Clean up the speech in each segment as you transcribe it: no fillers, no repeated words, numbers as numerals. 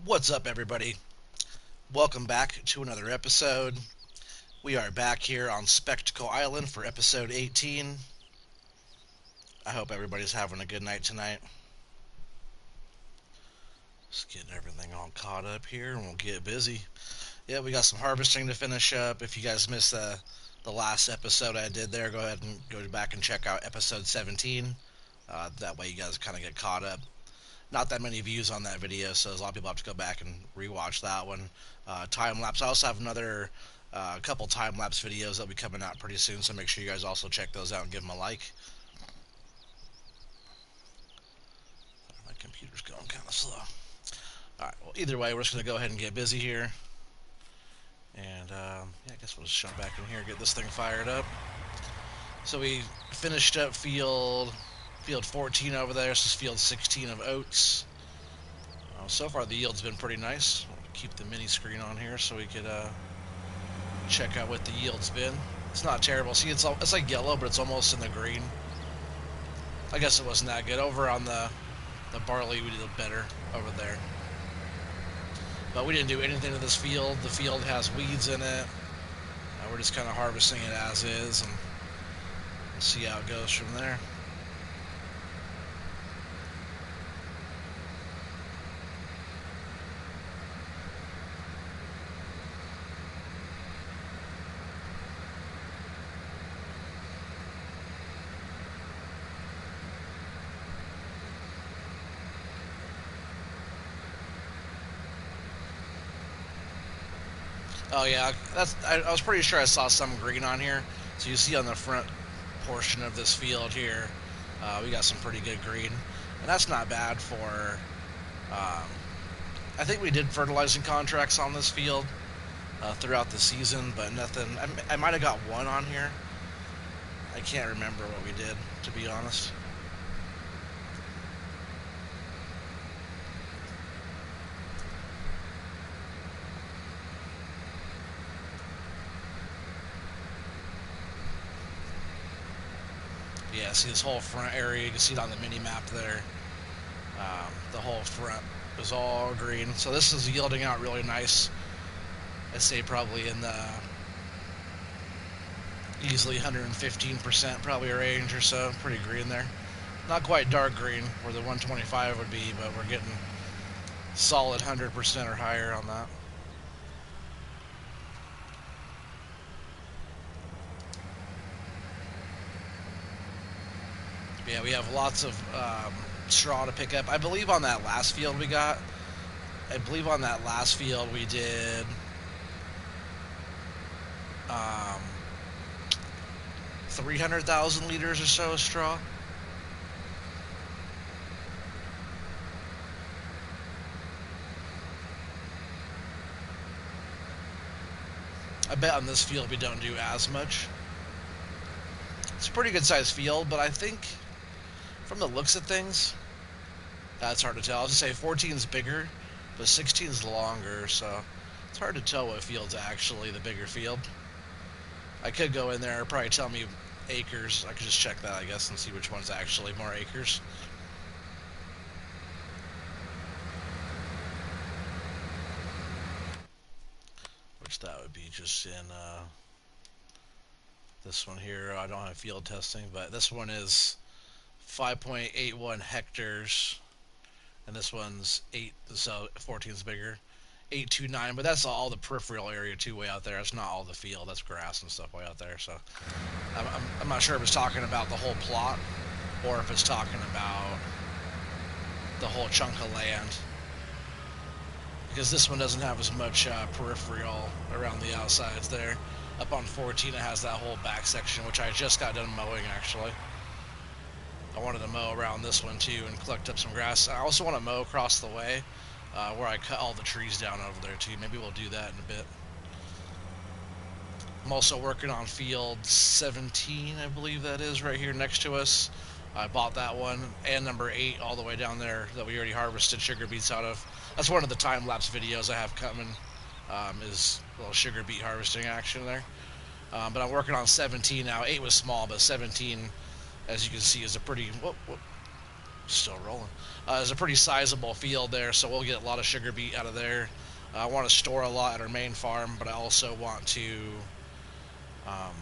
What's up, everybody? Welcome back to another episode. We are back here on Spectacle Island for episode 18. I hope everybody's having a good night tonight. Just getting everything all caught up here and we'll get busy. Yeah, we got some harvesting to finish up. If you guys missed the last episode I did there, go ahead and go back and check out episode 17. That way you guys kind of get caught up. Not that many views on that video, so a lot of people have to go back and rewatch that one. Time lapse. I also have another couple time lapse videos that'll be coming out pretty soon, so make sure you guys also check those out and give them a like. My computer's going kind of slow. All right. Well, either way, we're just gonna go ahead and get busy here, and yeah, I guess we'll just jump back in here and get this thing fired up. So we finished up field 14 over there. This is field 16 of oats. So far the yield's been pretty nice. I'll keep the mini screen on here so we could check out what the yield's been. It's not terrible. See, it's like yellow, but it's almost in the green. I guess it wasn't that good. Over on the barley, we did better over there. But we didn't do anything to this field. The field has weeds in it. We're just kind of harvesting it as is, and we'll see how it goes from there. Oh yeah, I was pretty sure I saw some green on here. So you see on the front portion of this field here, we got some pretty good green, and that's not bad for. I think we did fertilizing contracts on this field throughout the season, but nothing. I might have got one on here. I can't remember what we did, to be honest. Yeah, see this whole front area, you can see it on the mini map there. The whole front is all green. So this is yielding out really nice. I'd say probably in the easily 115% probably a range or so. Pretty green there. Not quite dark green where the 125 would be, but we're getting solid 100% or higher on that. Yeah, we have lots of straw to pick up. I believe on that last field we got, we did 300,000 liters or so of straw. I bet on this field we don't do as much. It's a pretty good sized field, but I think from the looks of things, that's hard to tell. I was gonna say 14 is bigger, but 16 is longer, so it's hard to tell what field's actually the bigger field. I could go in there and probably tell me acres. I could just check that, I guess, and see which one's actually more acres. Which that would be just in this one here. I don't have field testing, but this one is 5.81 hectares, and this one's 8, so 14 is bigger. 829, but that's all the peripheral area too, way out there. It's not all the field. That's grass and stuff way out there. So I'm not sure if it's talking about the whole plot or if it's talking about the whole chunk of land, because this one doesn't have as much peripheral around the outsides there. Up on 14 it has that whole back section, which I just got done mowing actually. I wanted to mow around this one too and collect up some grass. I also want to mow across the way where I cut all the trees down over there too. Maybe we'll do that in a bit. I'm also working on field 17, I believe that is, right here next to us. I bought that one, and number 8 all the way down there that we already harvested sugar beets out of. That's one of the time-lapse videos I have coming, is a little sugar beet harvesting action there. But I'm working on 17 now. 8 was small, but 17, as you can see, is a pretty... Whoop, whoop. Still rolling. There's a pretty sizable field there, so we'll get a lot of sugar beet out of there. I want to store a lot at our main farm, but I also want to um,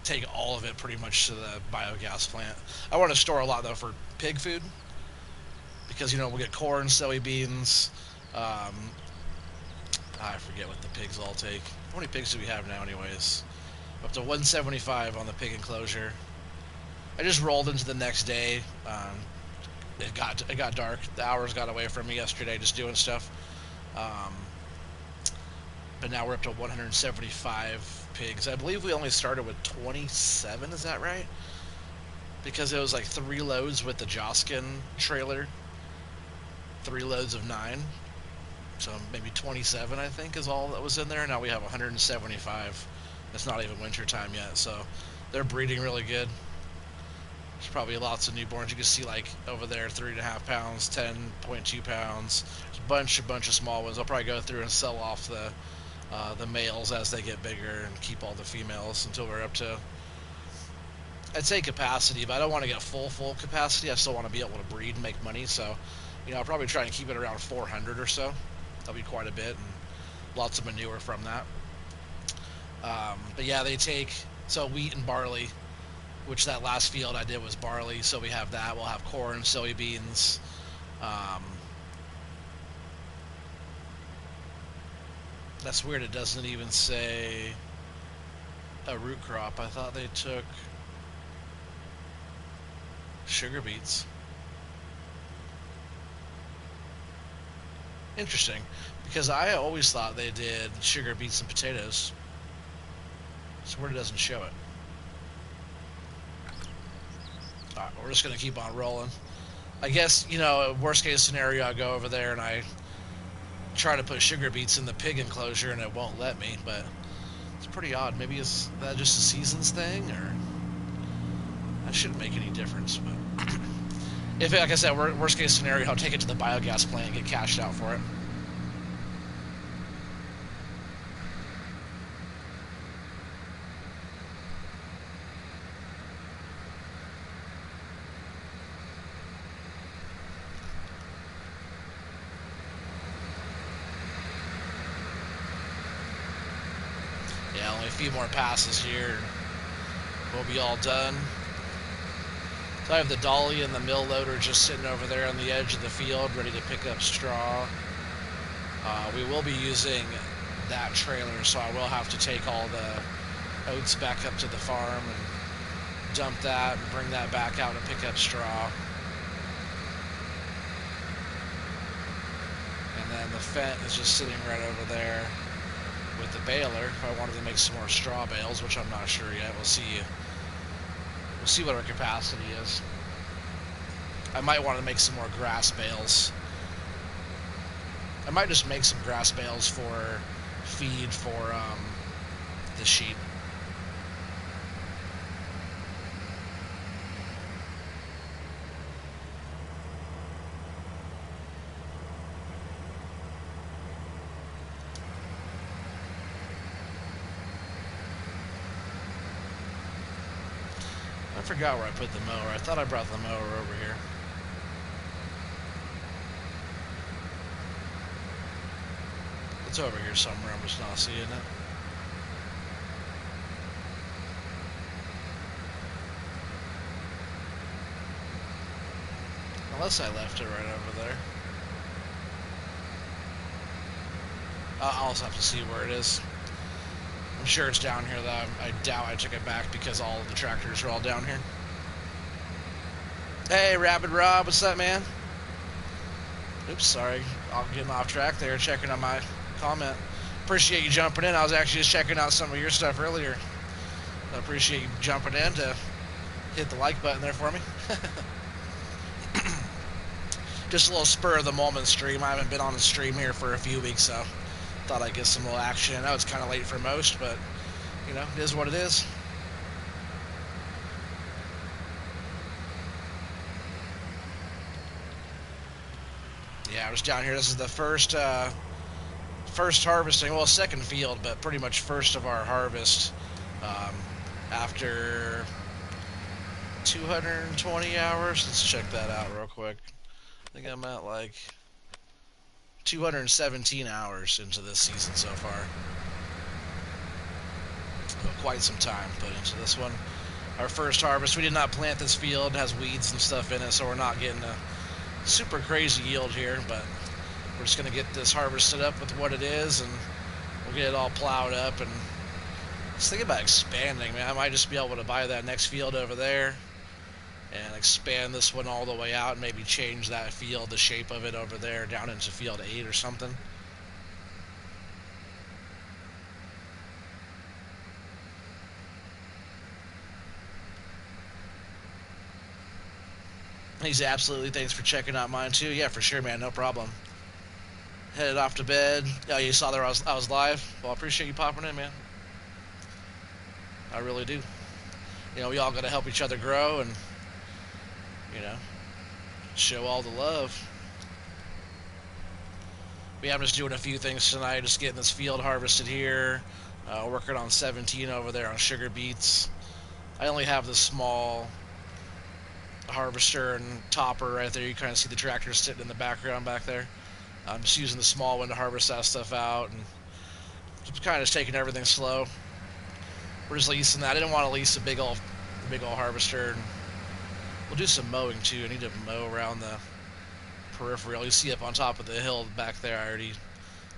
take all of it pretty much to the biogas plant. I want to store a lot though for pig food because we'll get corn, soybeans. Um, I forget what the pigs all take. How many pigs do we have now, anyways? Up to 175 on the pig enclosure. I just rolled into the next day. It got dark. The hours got away from me yesterday, just doing stuff. Um, but now we're up to 175 pigs. I believe we only started with 27. Is that right? Because it was like 3 loads with the Joskin trailer, 3 loads of 9. So maybe 27, I think, is all that was in there. Now we have 175. It's not even winter time yet, so they're breeding really good. There's probably lots of newborns. You can see like over there, 3.5 pounds, 10.2 pounds. There's a bunch of small ones. I'll probably go through and sell off the males as they get bigger and keep all the females until we're up to, I'd say capacity, but I don't want to get full capacity. I still want to be able to breed and make money. So, I'll probably try and keep it around 400 or so. That'll be quite a bit, and lots of manure from that. But yeah, they take wheat and barley, which that last field I did was barley. So we have that. We'll have corn, soybeans. That's weird. It doesn't even say a root crop. I thought they took sugar beets. Interesting, because I always thought they did sugar beets and potatoes. So where it doesn't show it. Alright, we're just going to keep on rolling. I guess, worst case scenario, I go over there and I try to put sugar beets in the pig enclosure and it won't let me, but it's pretty odd. Maybe is that just a seasons thing, or that shouldn't make any difference, but if, like I said, worst case scenario, I'll take it to the biogas plant and get cashed out for it. Yeah, only a few more passes here. We'll be all done. So I have the dolly and the mill loader just sitting over there on the edge of the field, ready to pick up straw. We will be using that trailer, so I will have to take all the oats back up to the farm and dump that and bring that back out and pick up straw. And then the Fent is just sitting right over there with the baler. If I wanted to make some more straw bales, which I'm not sure yet, we'll see. We'll see what our capacity is. I might want to make some more grass bales. I might just make some grass bales for feed for the sheep. I forgot where I put the mower. I thought I brought the mower over here. It's over here somewhere. I'm just not seeing it. Unless I left it right over there. I'll also have to see where it is. I'm sure it's down here, though. I doubt I took it back because all of the tractors are all down here. Hey, Rapid Rob, what's up, man? Oops, sorry. I'm getting off track there, checking on my comment. Appreciate you jumping in. I was actually just checking out some of your stuff earlier. I appreciate you jumping in to hit the like button there for me. Just a little spur of the moment stream. I haven't been on the stream here for a few weeks, so thought I'd get some little action. I know it's kind of late for most, but it is what it is. Yeah, I was down here. This is the first harvesting, well, second field, but pretty much first of our harvest after 220 hours. Let's check that out real quick. I think I'm at like 217 hours into this season so far. Quite some time put into this one. Our first harvest, we did not plant this field. It has weeds and stuff in it, so we're not getting a super crazy yield here, but we're just going to get this harvested up with what it is, and we'll get it all plowed up. And just thinking about expanding, man. I might just be able to buy that next field over there and expand this one all the way out and maybe change that field, the shape of it over there, down into field 8 or something. He's absolutely, thanks for checking out mine too. Yeah, for sure, man, no problem. Headed off to bed. Oh, you saw there I was live? Well, I appreciate you popping in, man. I really do. You know, we all got to help each other grow and, you know, show all the love. Yeah, I'm just doing a few things tonight, just getting this field harvested here, working on 17 over there on sugar beets. I only have this small harvester and topper right there. You kind of see the tractor sitting in the background back there. I'm just using the small one to harvest that stuff out, and just kind of just taking everything slow. We're just leasing that. I didn't want to lease a big old harvester. And we'll do some mowing too. I need to mow around the peripheral. You see up on top of the hill back there, I already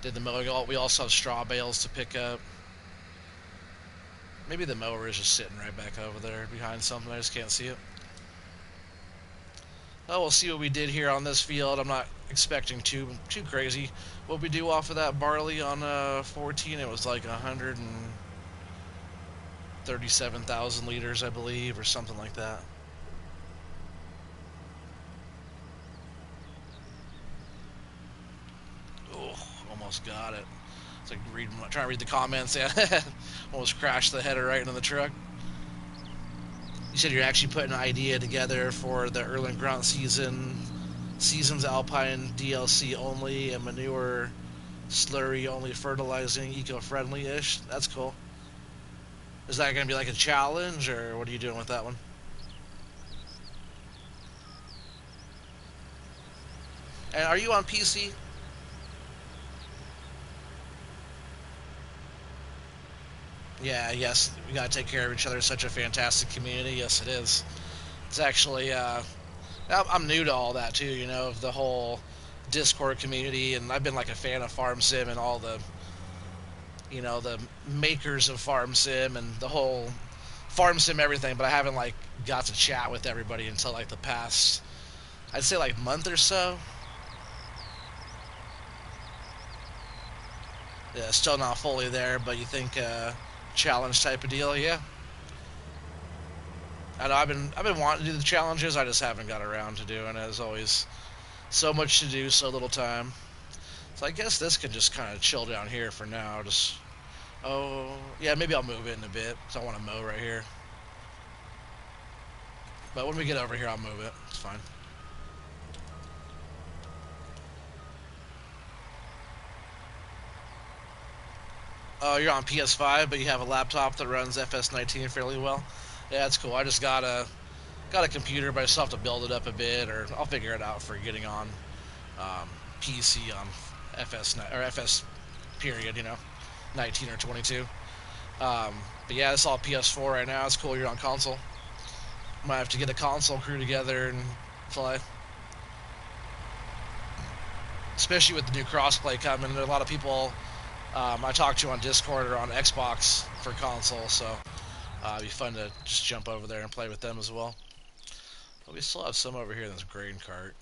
did the mowing. We also have straw bales to pick up. Maybe the mower is just sitting right back over there behind something. I just can't see it. Oh, we'll see what we did here on this field. I'm not expecting too crazy. What we do off of that barley on 14, it was like 137,000 liters, I believe, or something like that. Oh, almost got it. It's like trying to read the comments. Yeah, almost crashed the header right into the truck. You said you're actually putting an idea together for the Erlen Grunt Seasons Alpine DLC only, and manure slurry only fertilizing, eco-friendly-ish. That's cool. Is that going to be like a challenge, or what are you doing with that one? And are you on PC? Yeah, yes, we gotta take care of each other. It's such a fantastic community. Yes, it is. It's actually, I'm new to all that too, you know, of the whole Discord community, and I've been like a fan of Farm Sim and all the, you know, the makers of Farm Sim and the whole Farm Sim everything, but I haven't like got to chat with everybody until like the past, I'd say like month or so. Yeah, still not fully there, but you think challenge type of deal, yeah. I know I've been wanting to do the challenges. I just haven't got around to doing it. There's always so much to do, so little time. So I guess this can just kind of chill down here for now. Just yeah, maybe I'll move it in a bit. So I want to mow right here. But when we get over here, I'll move it. It's fine. Oh, you're on PS5, but you have a laptop that runs FS19 fairly well. Yeah, that's cool. I just got a computer, but I still have to build it up a bit, or I'll figure it out for getting on PC on FS period, you know, 19 or 22. But yeah, it's all PS4 right now. It's cool. You're on console. Might have to get a console crew together and play. Especially with the new crossplay coming, there are a lot of people I talked to on Discord or on Xbox for console, so it'd be fun to just jump over there and play with them as well. But we still have some over here in this grain cart.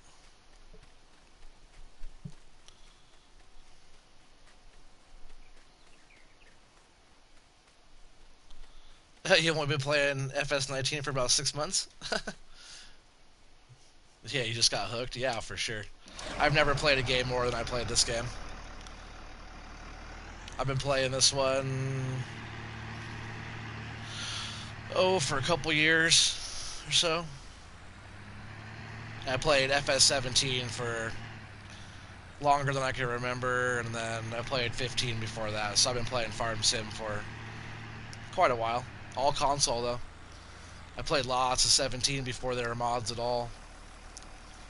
You've only been playing FS19 for about 6 months? Yeah, you just got hooked? Yeah, for sure. I've never played a game more than I played this game. I've been playing this one, for a couple years or so. I played FS17 for longer than I can remember, and then I played 15 before that, so I've been playing Farm Sim for quite a while. All console, though. I played lots of 17 before there were mods at all.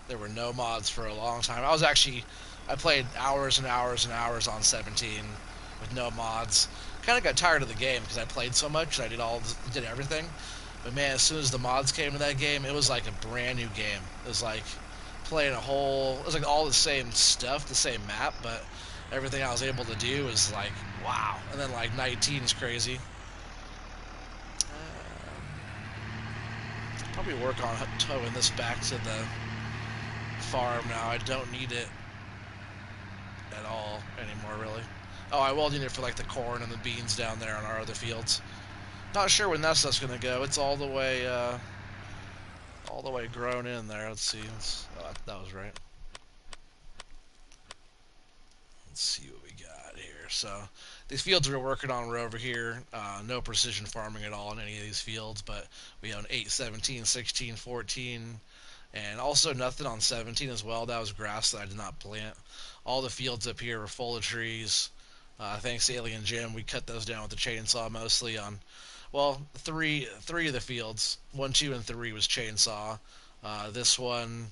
There were no mods for a long time. I played hours and hours and hours on 17 with no mods. Kind of got tired of the game because I played so much and did everything. But man, as soon as the mods came to that game, it was like a brand new game. It was like playing it was like all the same stuff, the same map, but everything I was able to do was like, wow. And then like 19 is crazy. Probably work on towing this back to the farm now. I don't need it at all anymore, really. Oh, I will need it for like the corn and the beans down there on our other fields. Not sure when that stuff's gonna go. It's all the way grown in there. Let's see. Oh, that was right. Let's see what we got here. So these fields we're working on were over here. No precision farming at all in any of these fields, but we own 8, 17, 16, 14, and also nothing on 17 as well. That was grass that I did not plant. All the fields up here were full of trees. Thanks to Alien Jim, we cut those down with the chainsaw mostly on, well, three of the fields. 1, 2, and 3 was chainsaw. This one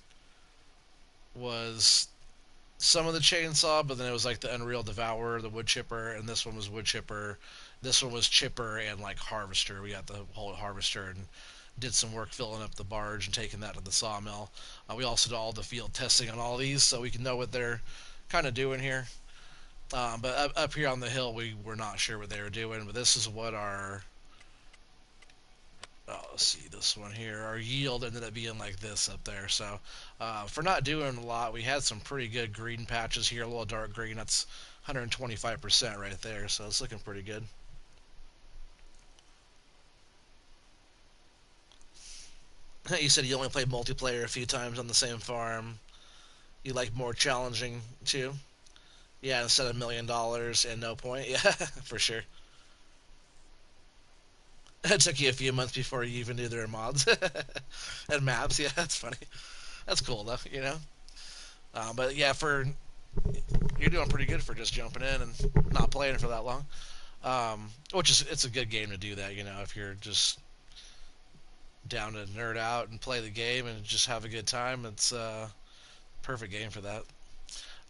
was some of the chainsaw, but then it was like the Unreal Devourer, the wood chipper, and this one was wood chipper. This one was chipper and like harvester. We got the whole harvester and did some work filling up the barge and taking that to the sawmill. We also did all the field testing on all these so we can know what they're kind of doing here. But up here on the hill, we were not sure what they were doing. But this is what let's see this one here. Our yield ended up being like this up there. So for not doing a lot, we had some pretty good green patches here. A little dark green. That's 125% right there. So it's looking pretty good. You said you only played multiplayer a few times on the same farm. You like more challenging too? Yeah, instead of $1 million and no point. Yeah, for sure. It took you a few months before you even knew there were mods and maps. Yeah, that's funny. That's cool though, you know. But yeah, for you're doing pretty good for just jumping in and not playing for that long. Which is it's a good game to do that. You know, if you're just down to nerd out and play the game and just have a good time, it's a perfect game for that.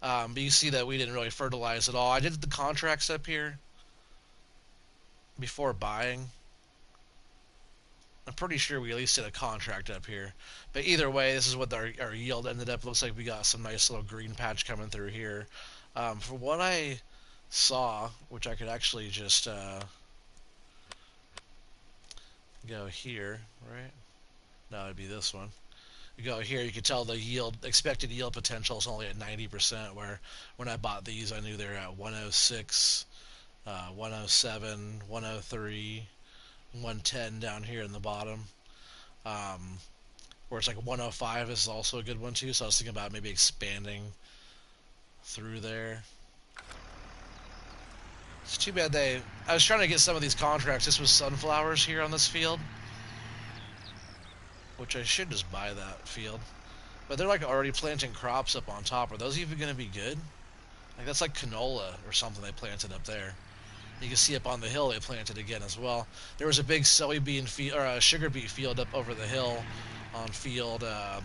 But you see that we didn't really fertilize at all. I did the contracts up here before buying. I'm pretty sure we at least did a contract up here. But either way, this is what our yield ended up. Looks like we got some nice little green patch coming through here. For what I saw, which I could actually just go here, right? No, it'd be this one. You go here, you can tell the expected yield potential is only at 90%, where when I bought these, I knew they were at 106, 107, 103, 110 down here in the bottom. Um, where it's like 105 is also a good one too. So I was thinking about maybe expanding through there. It's too bad I was trying to get some of these contracts. This was sunflowers here on this field, which I should just buy that field. But they're like already planting crops up on top. Are those even going to be good? Like that's like canola or something they planted up there. You can see up on the hill they planted again as well. There was a big soybean field or a sugar beet field up over the hill on field. I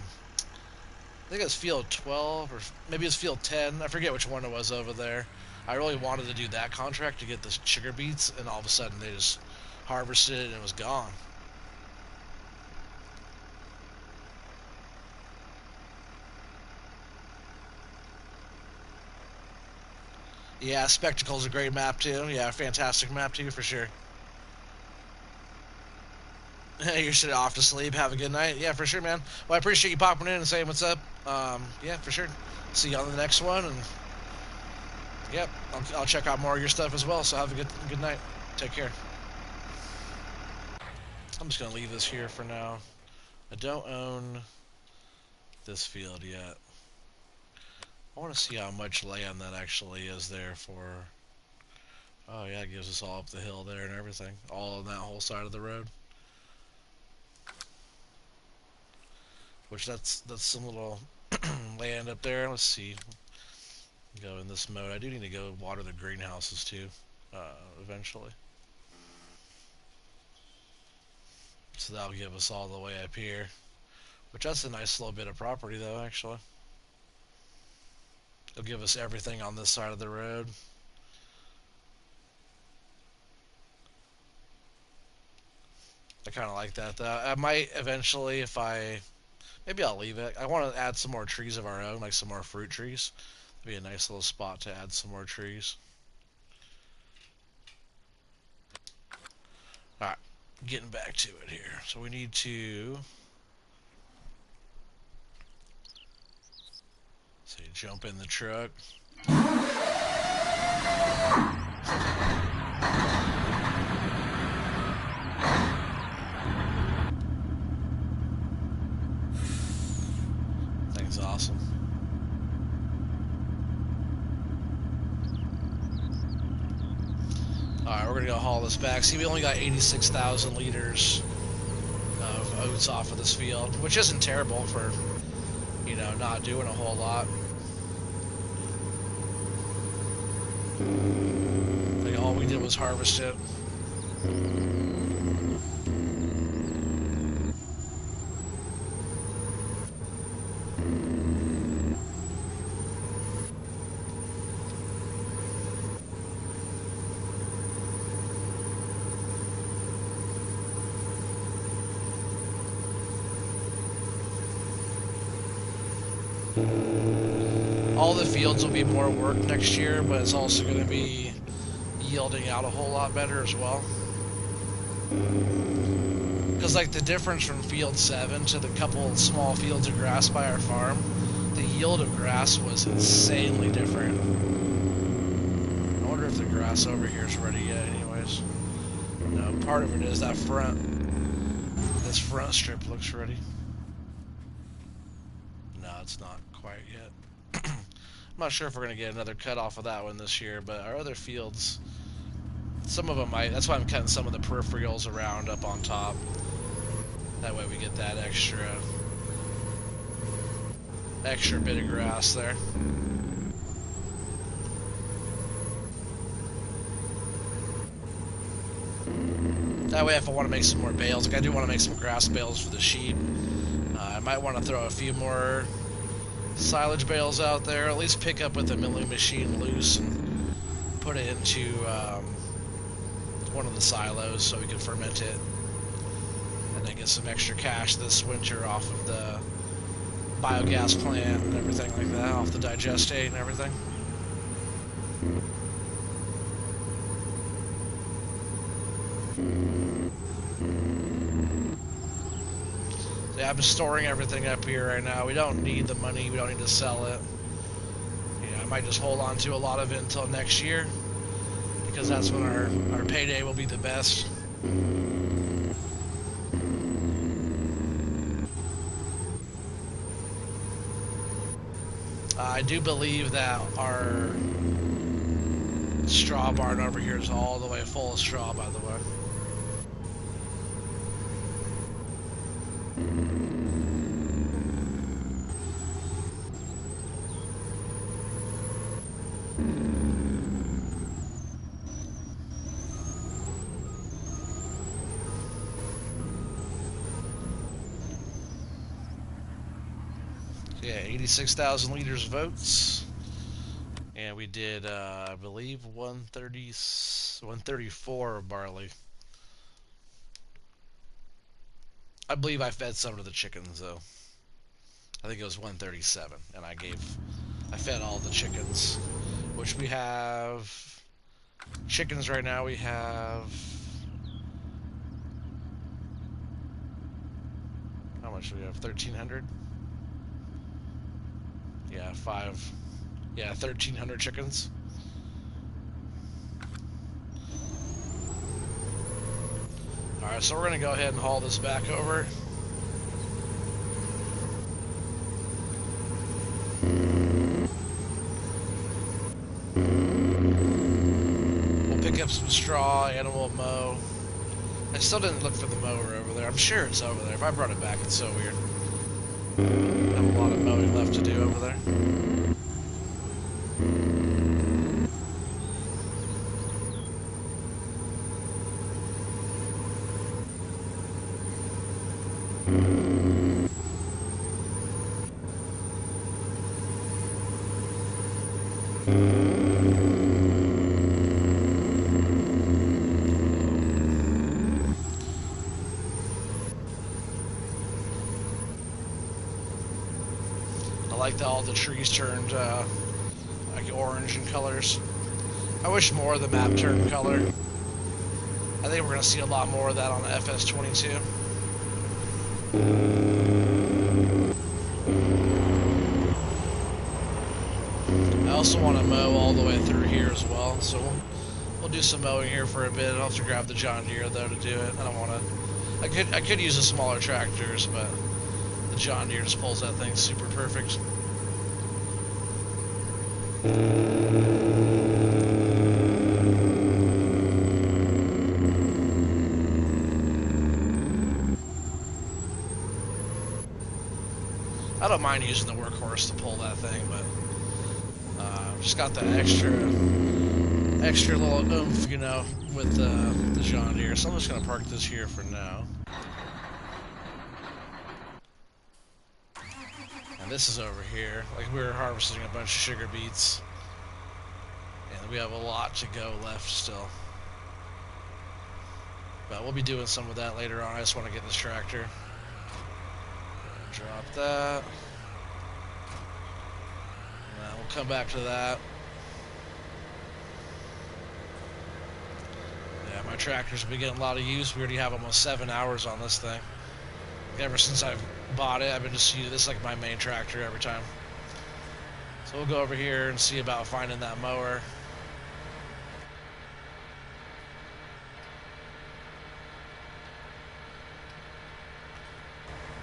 think it was field 12 or maybe it was field 10. I forget which one it was over there. I really wanted to do that contract to get the sugar beets, and all of a sudden they just harvested it and it was gone. Yeah, Spectacle's a great map too. Yeah, fantastic map too for sure. You're sitting off to sleep. Have a good night. Yeah, for sure, man. Well, I appreciate you popping in and saying what's up. Yeah, for sure. See you on the next one, and yep, I'll check out more of your stuff as well. So have a good night. Take care. I'm just gonna leave this here for now. I don't own this field yet. I want to see how much land that actually is there for. Oh yeah, it gives us all up the hill there and everything, all on that whole side of the road. Which that's some little land up there. Let's see. Go in this mode. I do need to go water the greenhouses too, eventually. So that'll give us all the way up here. Which that's a nice little bit of property though, actually. It'll give us everything on this side of the road. I kind of like that though. I might eventually, maybe I'll leave it. I want to add some more trees of our own, like some more fruit trees. It'd be a nice little spot to add some more trees. Alright, getting back to it here. So we need to jump in the truck. Thing's awesome. Alright, we're gonna go haul this back. See, we only got 86,000 liters of oats off of this field, which isn't terrible for, you know, not doing a whole lot. Like, all we did was harvest it. All the fields will be more work next year, but it's also going to be yielding out a whole lot better as well. Because like the difference from field 7 to the couple small fields of grass by our farm, the yield of grass was insanely different. I wonder if the grass over here is ready yet anyways. No, part of it is that this front strip looks ready. No, it's not quite yet. I'm not sure if we're going to get another cut off of that one this year, but our other fields, some of them might. That's why I'm cutting some of the peripherals around up on top. That way we get that extra bit of grass there. That way if I want to make some more bales, like I do want to make some grass bales for the sheep. I might want to throw a few more silage bales out there, at least pick up with the milling machine loose and put it into one of the silos so we can ferment it and then get some extra cash this winter off of the biogas plant and everything like that, off the digestate and everything. Yeah, I'm just storing everything up here right now. We don't need the money. We don't need to sell it. Yeah, I might just hold on to a lot of it until next year, because that's when our payday will be the best. I do believe that our straw barn over here is all the way full of straw, by the way. Yeah, 86,000 liters of oats. And we did, I believe, 134 of barley. I believe I fed some to the chickens, though. I think it was 137, and I fed all the chickens, which we have chickens right now. We have, how much do we have? 1,300. Yeah, 1,300 chickens. Alright, so we're going to go ahead and haul this back over. We'll pick up some straw and we'll mow. I still didn't look for the mower over there. I'm sure it's over there. If I brought it back, it's so weird. I have a lot of mowing left to do over there. like that all the trees turned like orange in colors. I wish more of the map turned color. I think we're going to see a lot more of that on the FS22. I also want to mow all the way through here as well, so we'll do some mowing here for a bit. I'll have to grab the John Deere though to do it. I don't want to. I could use the smaller tractors, but the John Deere just pulls that thing super perfect. I don't mind using the workhorse to pull that thing, but just got that extra little oomph, you know, with the John Deere. So I'm just gonna park this here for now. And this is over here. Like, we were harvesting a bunch of sugar beets, and we have a lot to go left still. But we'll be doing some of that later on. I just want to get this tractor. Drop that. And we'll come back to that. Yeah, my tractor's been getting a lot of use. We already have almost 7 hours on this thing. Ever since I've bought it, I've been just using this like my main tractor every time. So we'll go over here and see about finding that mower.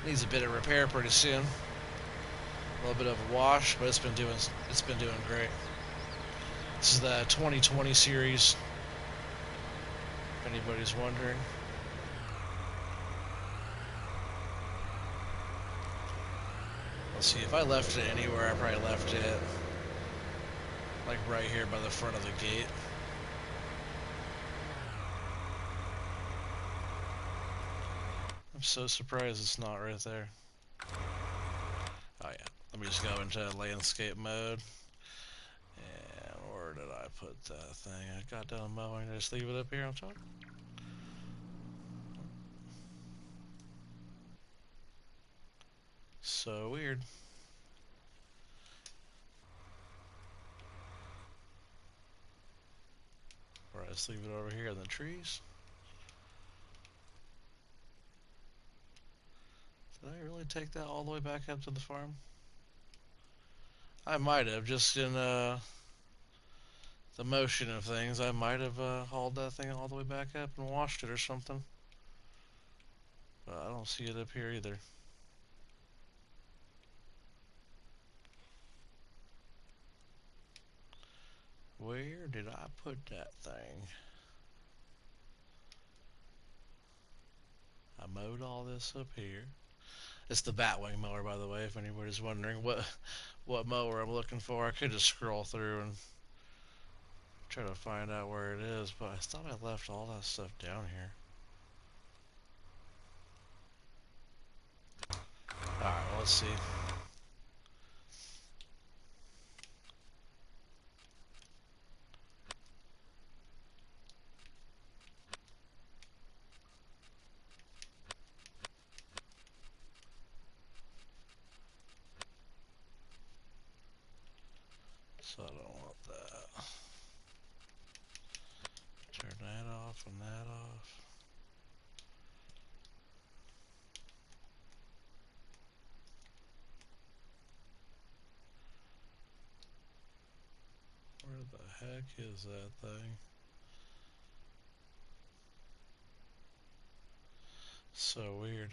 Needs a bit of repair pretty soon. A little bit of a wash, but it's been doing great. This is the 2020 series, if anybody's wondering. Let's see, if I left it anywhere, I probably left it like right here by the front of the gate. I'm so surprised it's not right there. Oh yeah, let me just go into landscape mode. And where did I put that thing? I got done mowing. I just leave it up here on top. So weird. Or I just leave it over here in the trees. Did I really take that all the way back up to the farm? I might have, just in the motion of things, I might have hauled that thing all the way back up and washed it or something. But I don't see it up here either. Where did I put that thing? I mowed all this up here. It's the Batwing mower, by the way, if anybody's wondering what mower I'm looking for. I could just scroll through and try to find out where it is, but I thought I left all that stuff down here. Alright, well, let's see. So I don't want that. Turn that off and that off. Where the heck is that thing? So weird.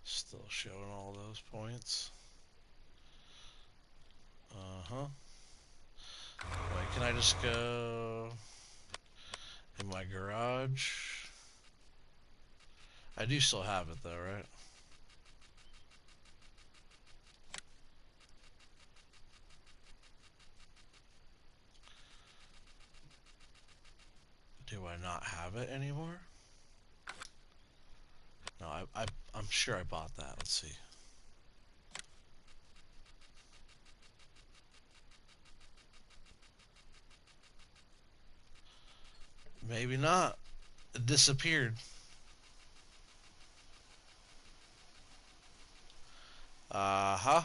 Still showing all those points. Uh-huh. Wait, can I just go in my garage? I do still have it though, right? Do I not have it anymore? No, I'm sure I bought that. Let's see. Maybe not. It disappeared. Uh-huh.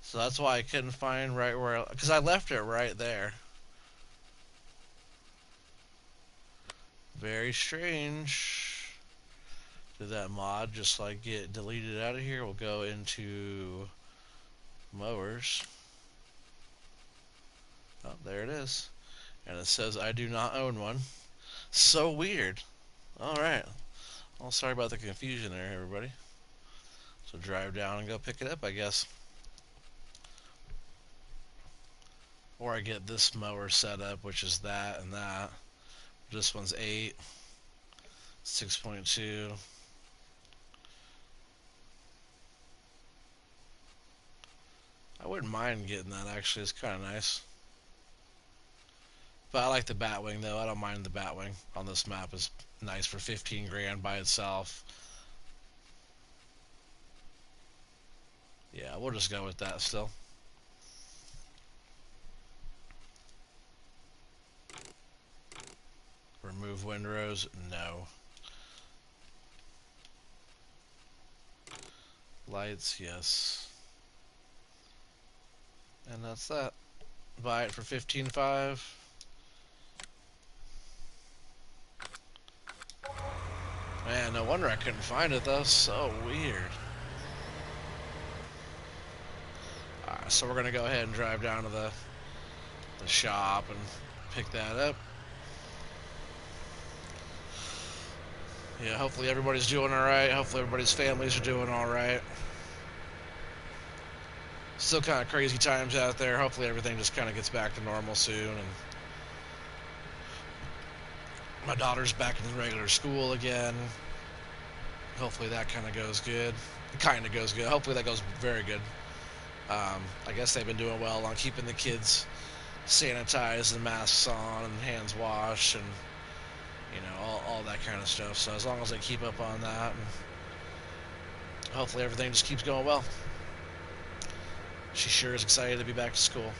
So that's why I couldn't find right where... Because I left it right there. Very strange. Did that mod just like get deleted out of here? We'll go into mowers. Oh, there it is. And it says I do not own one. So weird. Alright. Well, sorry about the confusion there, everybody. So drive down and go pick it up, I guess. Or I get this mower set up, which is that and that. This one's 8, 6.2. I wouldn't mind getting that, actually. It's kind of nice. But I like the Batwing, though. I don't mind the Batwing on this map. It's nice for 15 grand by itself. Yeah, we'll just go with that still. Remove windrows? No. Lights? Yes. And that's that. Buy it for $15,500. Man, no wonder I couldn't find it though. So weird. Alright, so we're gonna go ahead and drive down to the shop and pick that up. Yeah, hopefully everybody's doing alright. Hopefully everybody's families are doing alright. Still kind of crazy times out there. Hopefully everything just kind of gets back to normal soon. And my daughter's back in regular school again. Hopefully that kind of goes good. Kind of goes good. Hopefully that goes very good. I guess they've been doing well on keeping the kids sanitized and masks on and hands washed and, you know, all that kind of stuff. So as long as they keep up on that, and hopefully everything just keeps going well. She sure is excited to be back to school.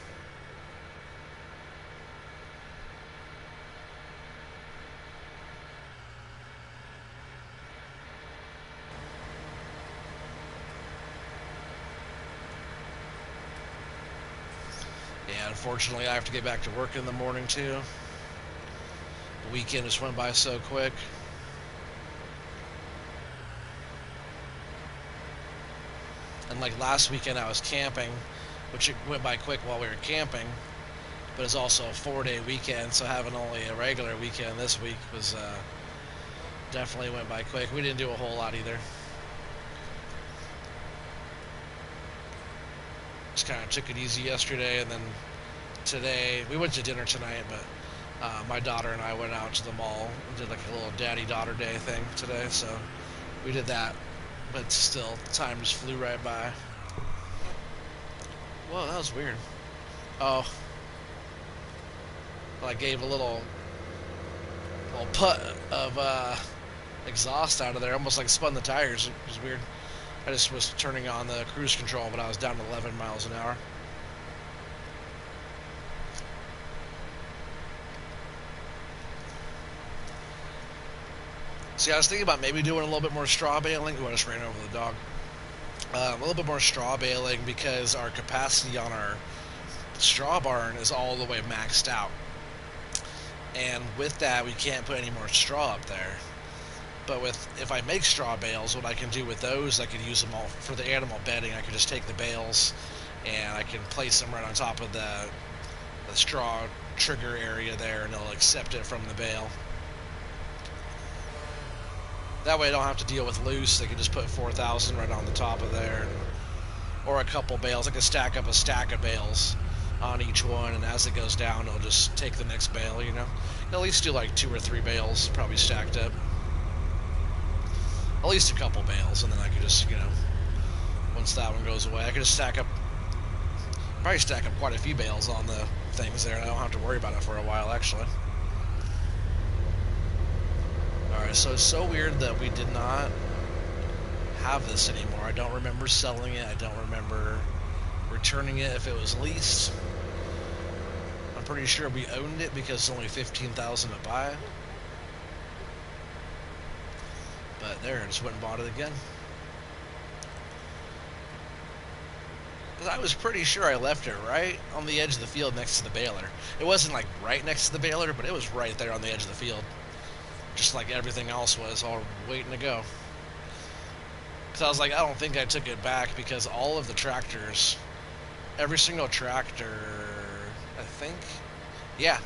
Yeah, unfortunately I have to get back to work in the morning too. The weekend just went by so quick. And like last weekend I was camping, which it went by quick while we were camping, but it's also a 4-day weekend, so having only a regular weekend this week was definitely went by quick. We didn't do a whole lot either. Just kind of took it easy yesterday, and then today we went to dinner tonight, but my daughter and I went out to the mall and did like a little daddy-daughter day thing today, so we did that. But still, time just flew right by. Whoa, that was weird. Oh. Well, I gave a little putt of exhaust out of there. Almost like spun the tires. It was weird. I just was turning on the cruise control, but I was down to 11 miles an hour. See, I was thinking about maybe doing a little bit more straw baling. Ooh, I just ran over the dog. A little bit more straw baling because our capacity on our straw barn is all the way maxed out. And with that, we can't put any more straw up there. But if I make straw bales, what I can do with those, I can use them all for the animal bedding. I can just take the bales and I can place them right on top of the straw trigger area there, and it'll accept it from the bale. That way I don't have to deal with loose. They can just put 4,000 right on the top of there. Or a couple bales. I can stack up a stack of bales on each one, and as it goes down, it'll just take the next bale, you know. At least do like 2 or 3 bales, probably stacked up. At least a couple bales, and then I can just, you know, once that one goes away, I can just probably stack up quite a few bales on the things there, and I don't have to worry about it for a while, actually. Alright, so it's so weird that we did not have this anymore. I don't remember selling it. I don't remember returning it if it was leased. I'm pretty sure we owned it because it's only 15,000 to buy. But there, I just went and bought it again. Because I was pretty sure I left it right on the edge of the field next to the baler. It wasn't like right next to the baler, but it was right there on the edge of the field. Just like everything else was, all waiting to go. Because I was like, I don't think I took it back because all of the tractors, every single tractor, I think, yeah,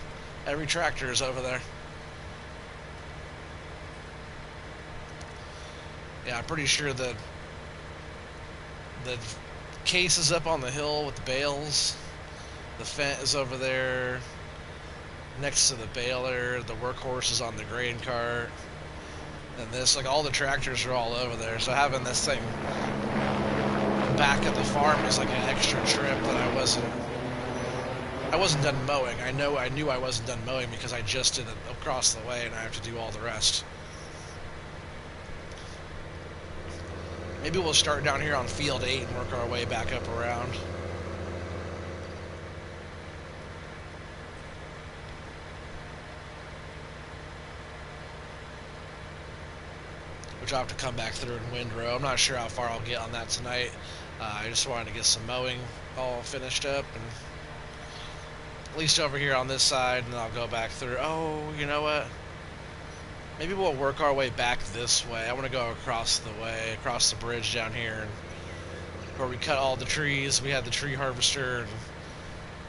every tractor is over there. Yeah, I'm pretty sure that the case is up on the hill with the bales. The Fent is over there next to the baler. The workhorse is on the grain cart. And this, like, all the tractors are all over there. So having this thing back at the farm is like an extra trip that I wasn't done mowing. I knew I wasn't done mowing because I just did it across the way and I have to do all the rest. Maybe we'll start down here on field 8 and work our way back up around. Which I'll have to come back through in windrow. I'm not sure how far I'll get on that tonight. I just wanted to get some mowing all finished up, and at least over here on this side, and then I'll go back through. Oh, you know what? Maybe we'll work our way back this way. I want to go across the way, across the bridge down here, and where we cut all the trees. We had the tree harvester and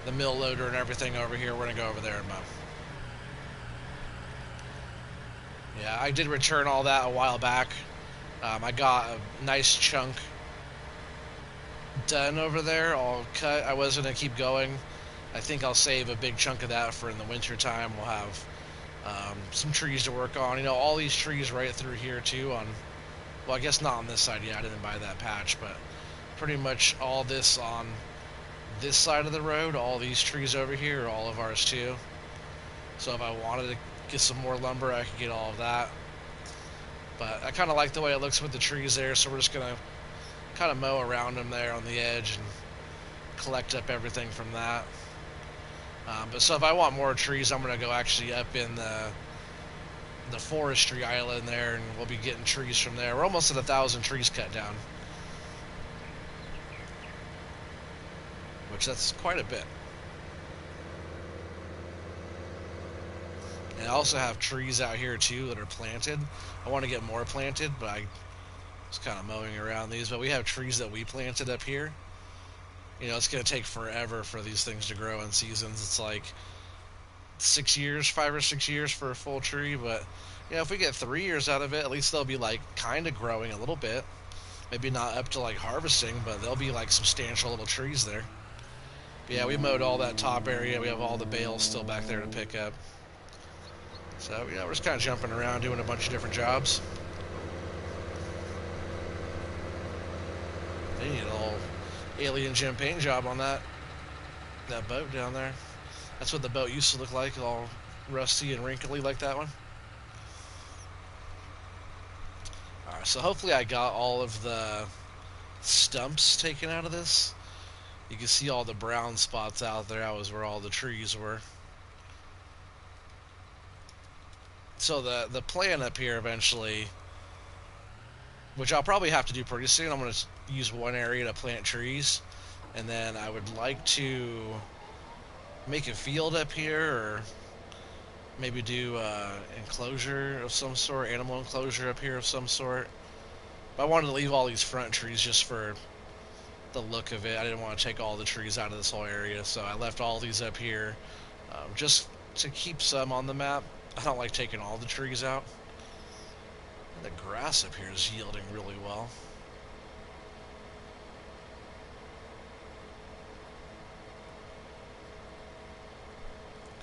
the mill loader and everything over here. We're going to go over there and mow. Yeah, I did return all that a while back. I got a nice chunk done over there, all cut. I was going to keep going. I think I'll save a big chunk of that for in the winter time. We'll have some trees to work on. You know, all these trees right through here too on, well, I guess not on this side yet. I didn't buy that patch, but pretty much all this on this side of the road, all these trees over here are all of ours too. So if I wanted to get some more lumber, I could get all of that. But I kind of like the way it looks with the trees there, so we're just going to kind of mow around them there on the edge and collect up everything from that. But so if I want more trees, I'm going to go actually up in the forestry island there, and we'll be getting trees from there. We're almost at 1,000 trees cut down, which that's quite a bit. And I also have trees out here too that are planted. I want to get more planted, but I was kind of mowing around these. But we have trees that we planted up here. You know, it's going to take forever for these things to grow in seasons. It's like 6 years, 5 or 6 years for a full tree. But, you know, if we get 3 years out of it, at least they'll be, like, kind of growing a little bit. Maybe not up to, like, harvesting, but they'll be, like, substantial little trees there. But, yeah, we mowed all that top area. We have all the bales still back there to pick up. So, you know, we're just kind of jumping around doing a bunch of different jobs. They need a little alien gem paint job on that boat down there. That's what the boat used to look like, all rusty and wrinkly like that one. Alright, so hopefully I got all of the stumps taken out of this. You can see all the brown spots out there. That was where all the trees were. So the plan up here eventually, which I'll probably have to do pretty soon, I'm going to use one area to plant trees, and then I would like to make a field up here, or maybe do enclosure of some sort, animal enclosure up here of some sort. But I wanted to leave all these front trees just for the look of it. I didn't want to take all the trees out of this whole area, so I left all these up here just to keep some on the map. I don't like taking all the trees out. The grass up here is yielding really well.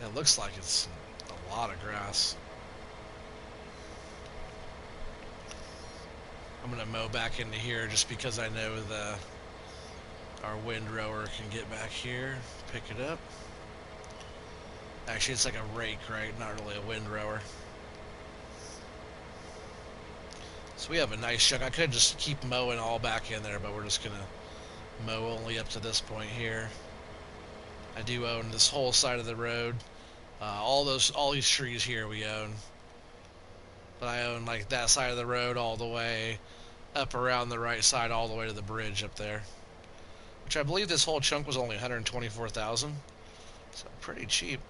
It looks like it's a lot of grass. I'm going to mow back into here just because I know our windrower can get back here, pick it up. Actually, it's like a rake, right? Not really a windrower. So we have a nice chunk. I could just keep mowing all back in there, but we're just going to mow only up to this point here. I do own this whole side of the road. All these trees here we own. But I own like that side of the road all the way up around the right side, all the way to the bridge up there. Which I believe this whole chunk was only 124,000. So pretty cheap.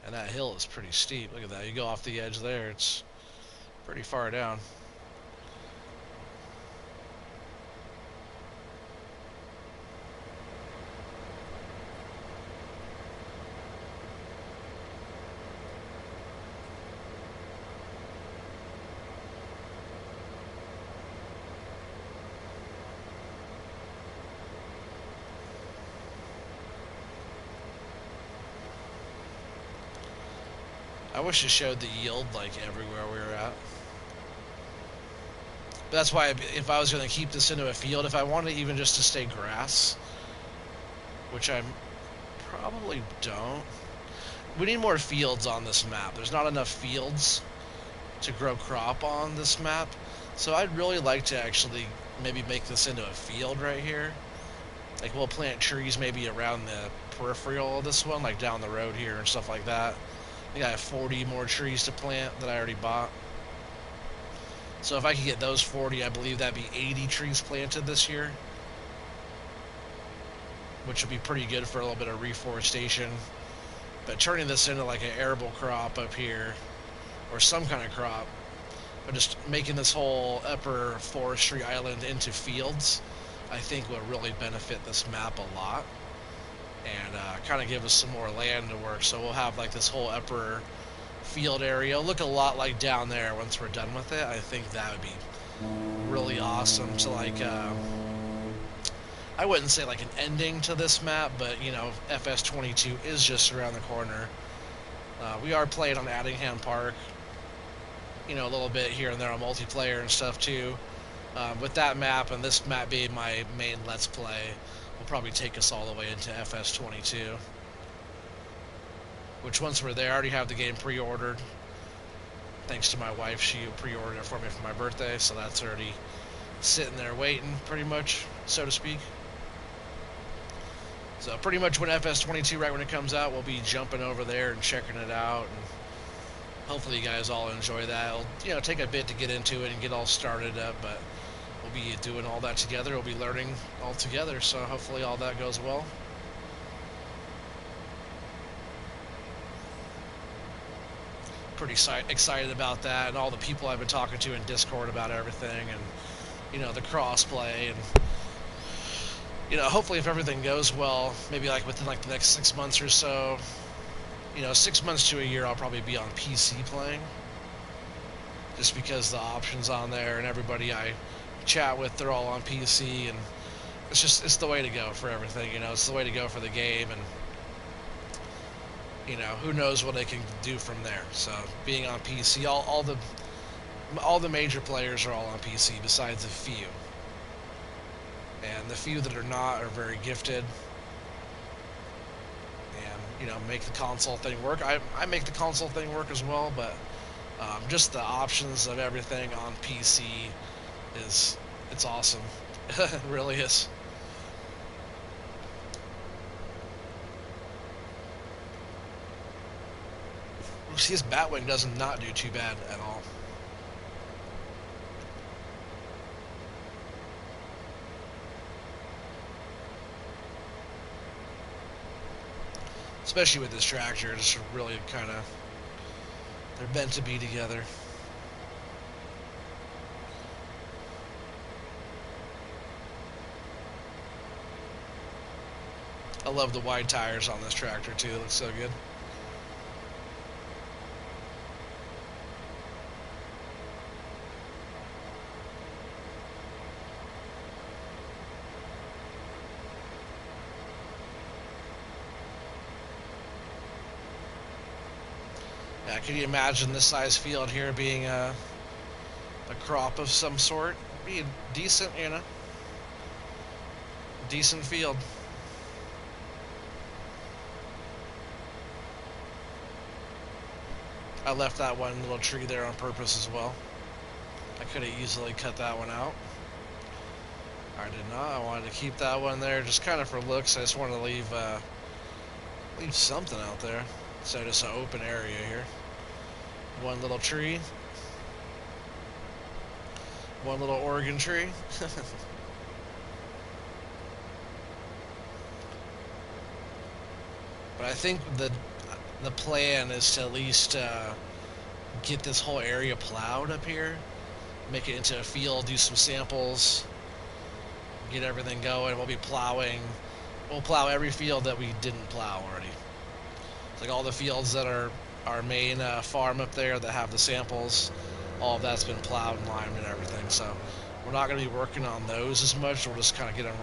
And that hill is pretty steep. Look at that. You go off the edge there, it's pretty far down. I wish it showed the yield like everywhere we were at. But that's why if I was going to keep this into a field, if I wanted even just to stay grass, which I probably don't, we need more fields on this map. There's not enough fields to grow crop on this map. So I'd really like to actually maybe make this into a field right here. Like we'll plant trees maybe around the peripheral of this one, like down the road here and stuff like that. I think I have 40 more trees to plant that I already bought. So if I could get those 40, I believe that'd be 80 trees planted this year, which would be pretty good for a little bit of reforestation. But turning this into like an arable crop up here, or some kind of crop, but just making this whole upper forestry island into fields, I think would really benefit this map a lot. And kind of give us some more land to work. So we'll have like this whole upper field area. It'll look a lot like down there once we're done with it. I think that would be really awesome to like, I wouldn't say like an ending to this map, but you know, FS22 is just around the corner. We are playing on Addingham Park, you know, a little bit here and there on multiplayer and stuff too. With that map and this map being my main Let's Play, will probably take us all the way into FS22. Which once we're there, I already have the game pre-ordered. Thanks to my wife, she pre-ordered it for me for my birthday, so that's already sitting there waiting, pretty much, so to speak. So pretty much when FS22, right when it comes out, we'll be jumping over there and checking it out, and hopefully you guys all enjoy that. It'll, you know, take a bit to get into it and get all started up, but we'll be doing all that together. We'll be learning all together, so hopefully all that goes well. Pretty excited about that, and all the people I've been talking to in Discord about everything, and you know, the crossplay, and you know, hopefully if everything goes well, maybe like within like the next 6 months or so, you know, 6 months to a year, I'll probably be on PC playing, just because the options on there and everybody I chat with, they're all on PC, and it's the way to go for everything. You know, it's the way to go for the game, and you know, who knows what they can do from there. So being on PC, all the major players are all on PC besides a few, and the few that are not are very gifted, and you know, make the console thing work. I make the console thing work as well, but just the options of everything on PC it's awesome. It really is. See, his Batwing does not do too bad at all. Especially with this tractor, it's really kind of, they're meant to be together. I love the wide tires on this tractor too, it looks so good. Yeah, can you imagine this size field here being a crop of some sort? Be a decent, you know, decent field. I left that one little tree there on purpose as well. I could have easily cut that one out. I did not. I wanted to keep that one there just kind of for looks. I just wanted to leave something out there. So just an open area here. One little tree. One little Oregon tree. But I think the plan is to at least get this whole area plowed up here, make it into a field, do some samples, get everything going. We'll be plowing. We'll plow every field that we didn't plow already. It's like all the fields that are our main farm up there that have the samples. All of that's been plowed and limed and everything. So we're not going to be working on those as much. We'll just kind of get them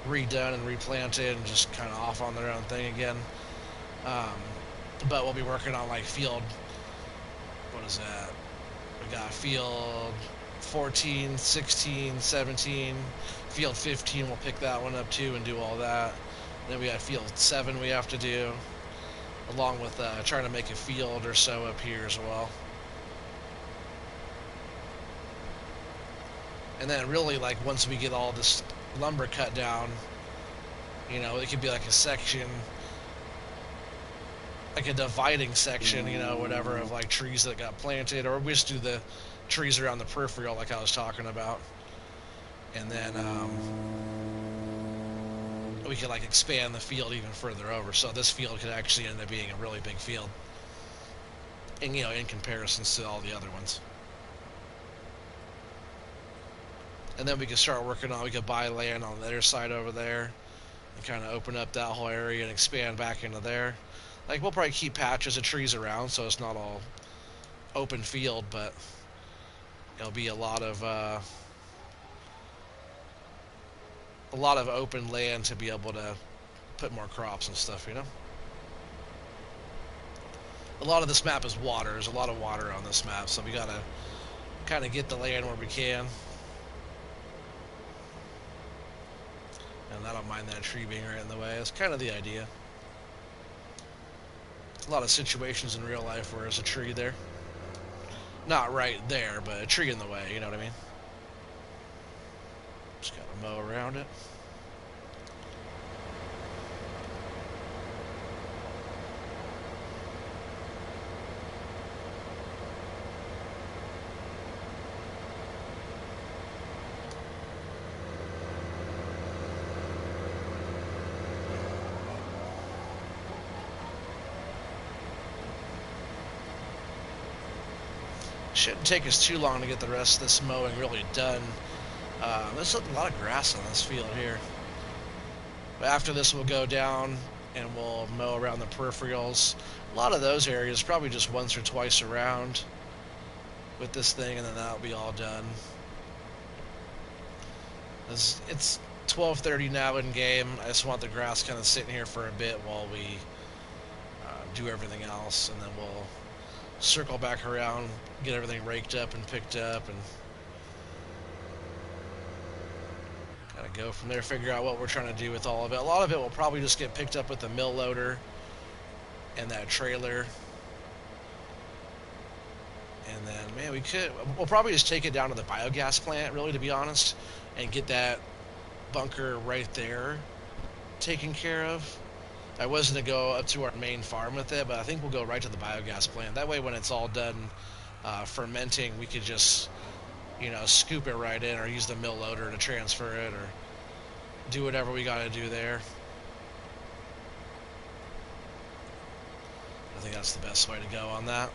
redone and replanted and just kind of off on their own thing again. But we'll be working on like field, what is that? We got field 14, 16, 17, field 15, we'll pick that one up too and do all that. Then we got field 7 we have to do, along with trying to make a field or so up here as well. And then really, like, once we get all this lumber cut down, you know, it could be like a section, like a dividing section, you know, whatever, of like trees that got planted, or we just do the trees around the peripheral like I was talking about. And then we could like expand the field even further over. So this field could actually end up being a really big field. And, you know, in comparison to all the other ones. And then we could start working on, we could buy land on the other side over there and kind of open up that whole area and expand back into there. Like, we'll probably keep patches of trees around so it's not all open field, but it'll be a lot of open land to be able to put more crops and stuff, you know? A lot of this map is water. There's a lot of water on this map, so we gotta kind of get the land where we can. And I don't mind that tree being right in the way. It's kind of the idea. A lot of situations in real life where there's a tree there. Not right there, but a tree in the way, you know what I mean? Just gotta mow around it. Shouldn't take us too long to get the rest of this mowing really done. There's a lot of grass on this field here. But after this, we'll go down and we'll mow around the peripherals. A lot of those areas, probably just once or twice around with this thing, and then that'll be all done. It's 12:30 now in game. I just want the grass kind of sitting here for a bit while we do everything else, and then we'll circle back around, get everything raked up and picked up, and kind of go from there, figure out what we're trying to do with all of it. A lot of it will probably just get picked up with the mill loader and that trailer. And then, man, we'll probably just take it down to the biogas plant, really, to be honest, and get that bunker right there taken care of. I was going to go up to our main farm with it, but I think we'll go right to the biogas plant. That way, when it's all done fermenting, we could just, you know, scoop it right in, or use the mill loader to transfer it, or do whatever we got to do there. I think that's the best way to go on that.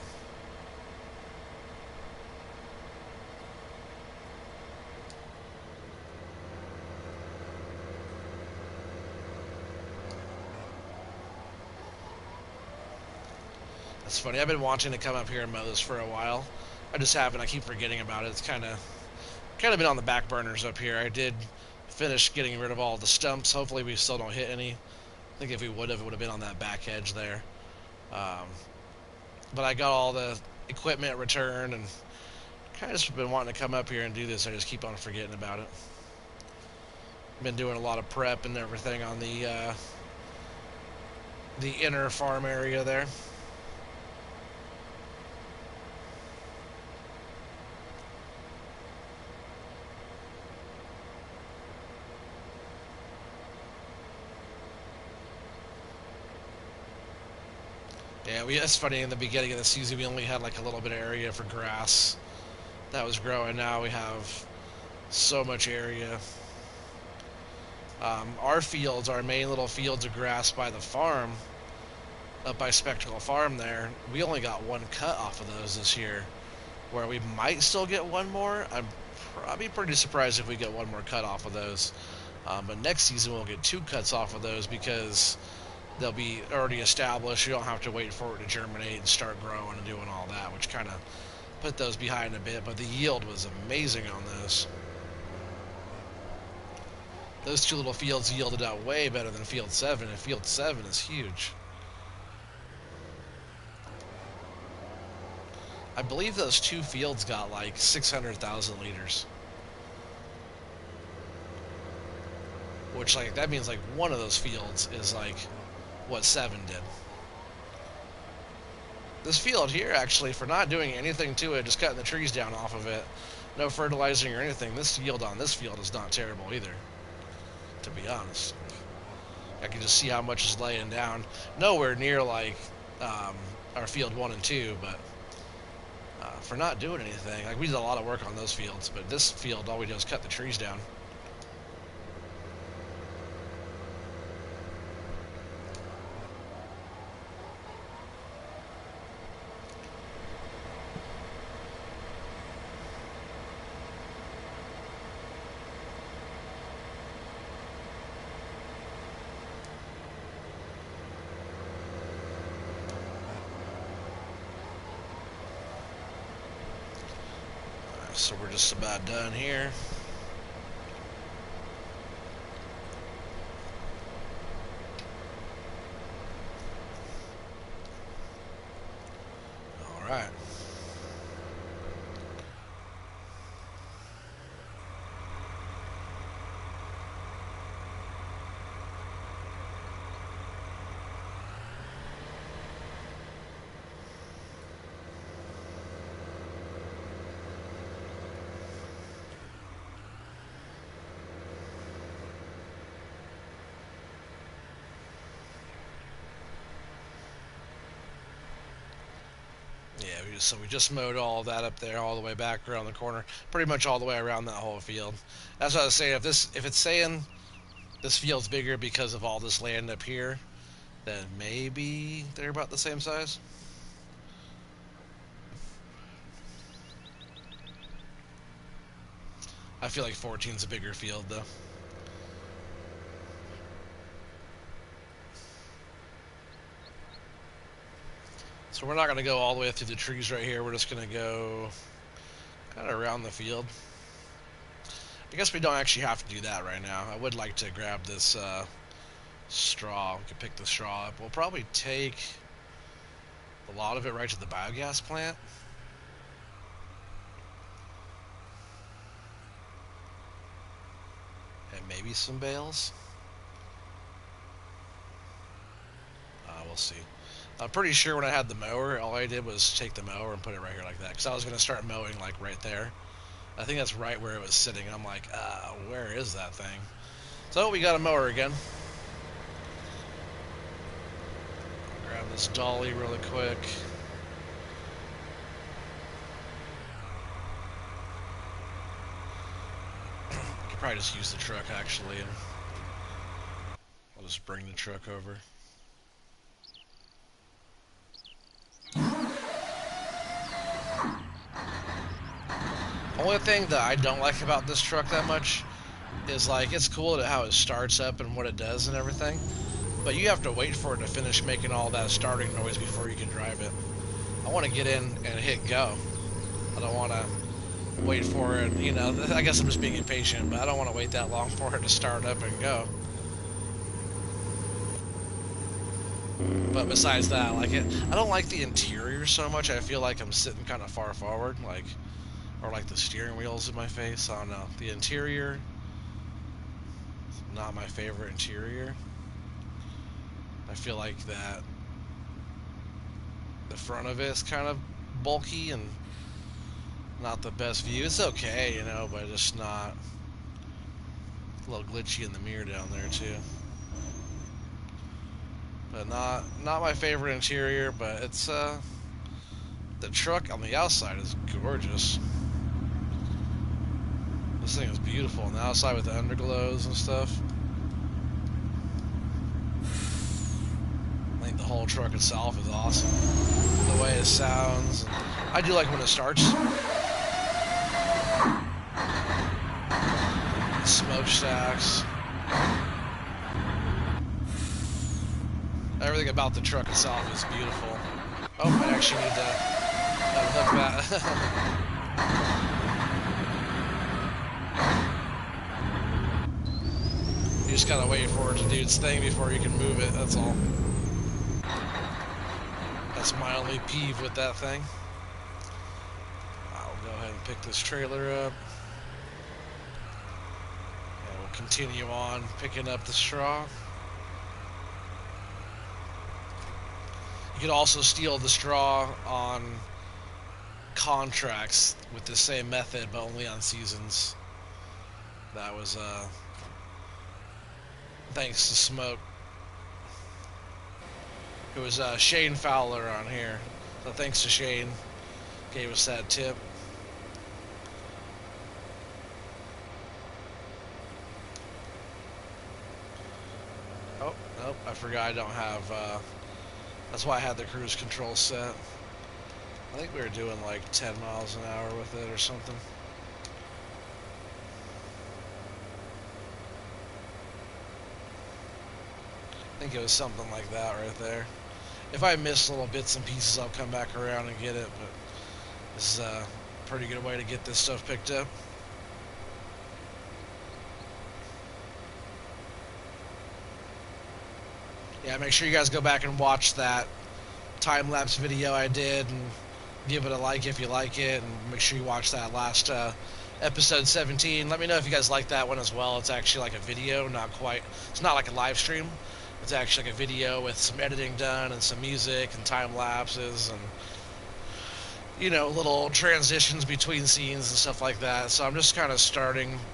It's funny, I've been wanting to come up here and mow this for a while. I just haven't. I keep forgetting about it. It's kind of been on the back burners up here. I did finish getting rid of all the stumps. Hopefully we still don't hit any. I think if we would have, it would have been on that back edge there. But I got all the equipment returned, and kind of just been wanting to come up here and do this. I just keep on forgetting about it. Been doing a lot of prep and everything on the inner farm area there. Yeah, it's funny, in the beginning of the season we only had like a little bit of area for grass that was growing. Now we have so much area. Our fields, our main little fields of grass by the farm, up by Spectacle Farm there, we only got one cut off of those this year, where we might still get one more. I'd be pretty surprised if we get one more cut off of those. But next season we'll get two cuts off of those because they'll be already established. You don't have to wait for it to germinate and start growing and doing all that, which kind of put those behind a bit. But the yield was amazing on those. Those two little fields yielded out way better than Field 7, and Field 7 is huge. I believe those two fields got like 600,000 liters. Which, like, that means like one of those fields is like what 7 did. This field here, actually, for not doing anything to it, just cutting the trees down off of it, no fertilizing or anything, this yield on this field is not terrible either, to be honest. I can just see how much is laying down. Nowhere near like our field 1 and 2, but for not doing anything, like we did a lot of work on those fields, but this field, all we did was cut the trees down. So we're just about done here. All right. Yeah, so we just mowed all of that up there, all the way back around the corner, pretty much all the way around that whole field. That's what I was saying. If it's saying this field's bigger because of all this land up here, then maybe they're about the same size. I feel like 14's a bigger field though. So we're not going to go all the way through the trees right here. We're just going to go kind of around the field. I guess we don't actually have to do that right now. I would like to grab this straw. We could pick the straw up. We'll probably take a lot of it right to the biogas plant. And maybe some bales. We'll see. I'm pretty sure when I had the mower, all I did was take the mower and put it right here like that. Because I was going to start mowing like right there. I think that's right where it was sitting. I'm like, where is that thing? So we got a mower again. Grab this dolly really quick. Could probably just use the truck actually. And I'll just bring the truck over. Only thing that I don't like about this truck that much is like it's cool how it starts up and what it does and everything, but you have to wait for it to finish making all that starting noise before you can drive it. I want to get in and hit go. I don't want to wait for it, you know, I guess I'm just being impatient, but I don't want to wait that long for it to start up and go. But besides that, like I don't like the interior so much. I feel like I'm sitting kind of far forward, like, or like the steering wheel's in my face. I don't know. The interior, not my favorite interior. I feel like that the front of it is kind of bulky and not the best view. It's okay, you know, but just not. A little glitchy in the mirror down there too. but not my favorite interior. But it's the truck on the outside is gorgeous. This thing is beautiful on the outside with the underglows and stuff. I think the whole truck itself is awesome. The way it sounds. I do like when it starts. The smokestacks. Everything about the truck itself is beautiful. Oh, I actually need to unhook that. You just gotta wait for it to do its thing before you can move it, that's all. That's my only peeve with that thing. I'll go ahead and pick this trailer up. And we'll continue on picking up the straw. You could also steal the straw on contracts with the same method, but only on seasons. That was thanks to Smoke. It was Shane Fowler on here, so thanks to Shane, gave us that tip. Oh, nope, I forgot I don't have, that's why I had the cruise control set. I think we were doing like 10 miles an hour with it or something. I think it was something like that right there. If I miss little bits and pieces, I'll come back around and get it, but this is a pretty good way to get this stuff picked up. Yeah, make sure you guys go back and watch that time-lapse video I did and give it a like if you like it, and make sure you watch that last episode 17. Let me know if you guys like that one as well. It's actually like a video, it's not like a live stream. It's actually like a video with some editing done and some music and time lapses and, you know, little transitions between scenes and stuff like that. So I'm just kind of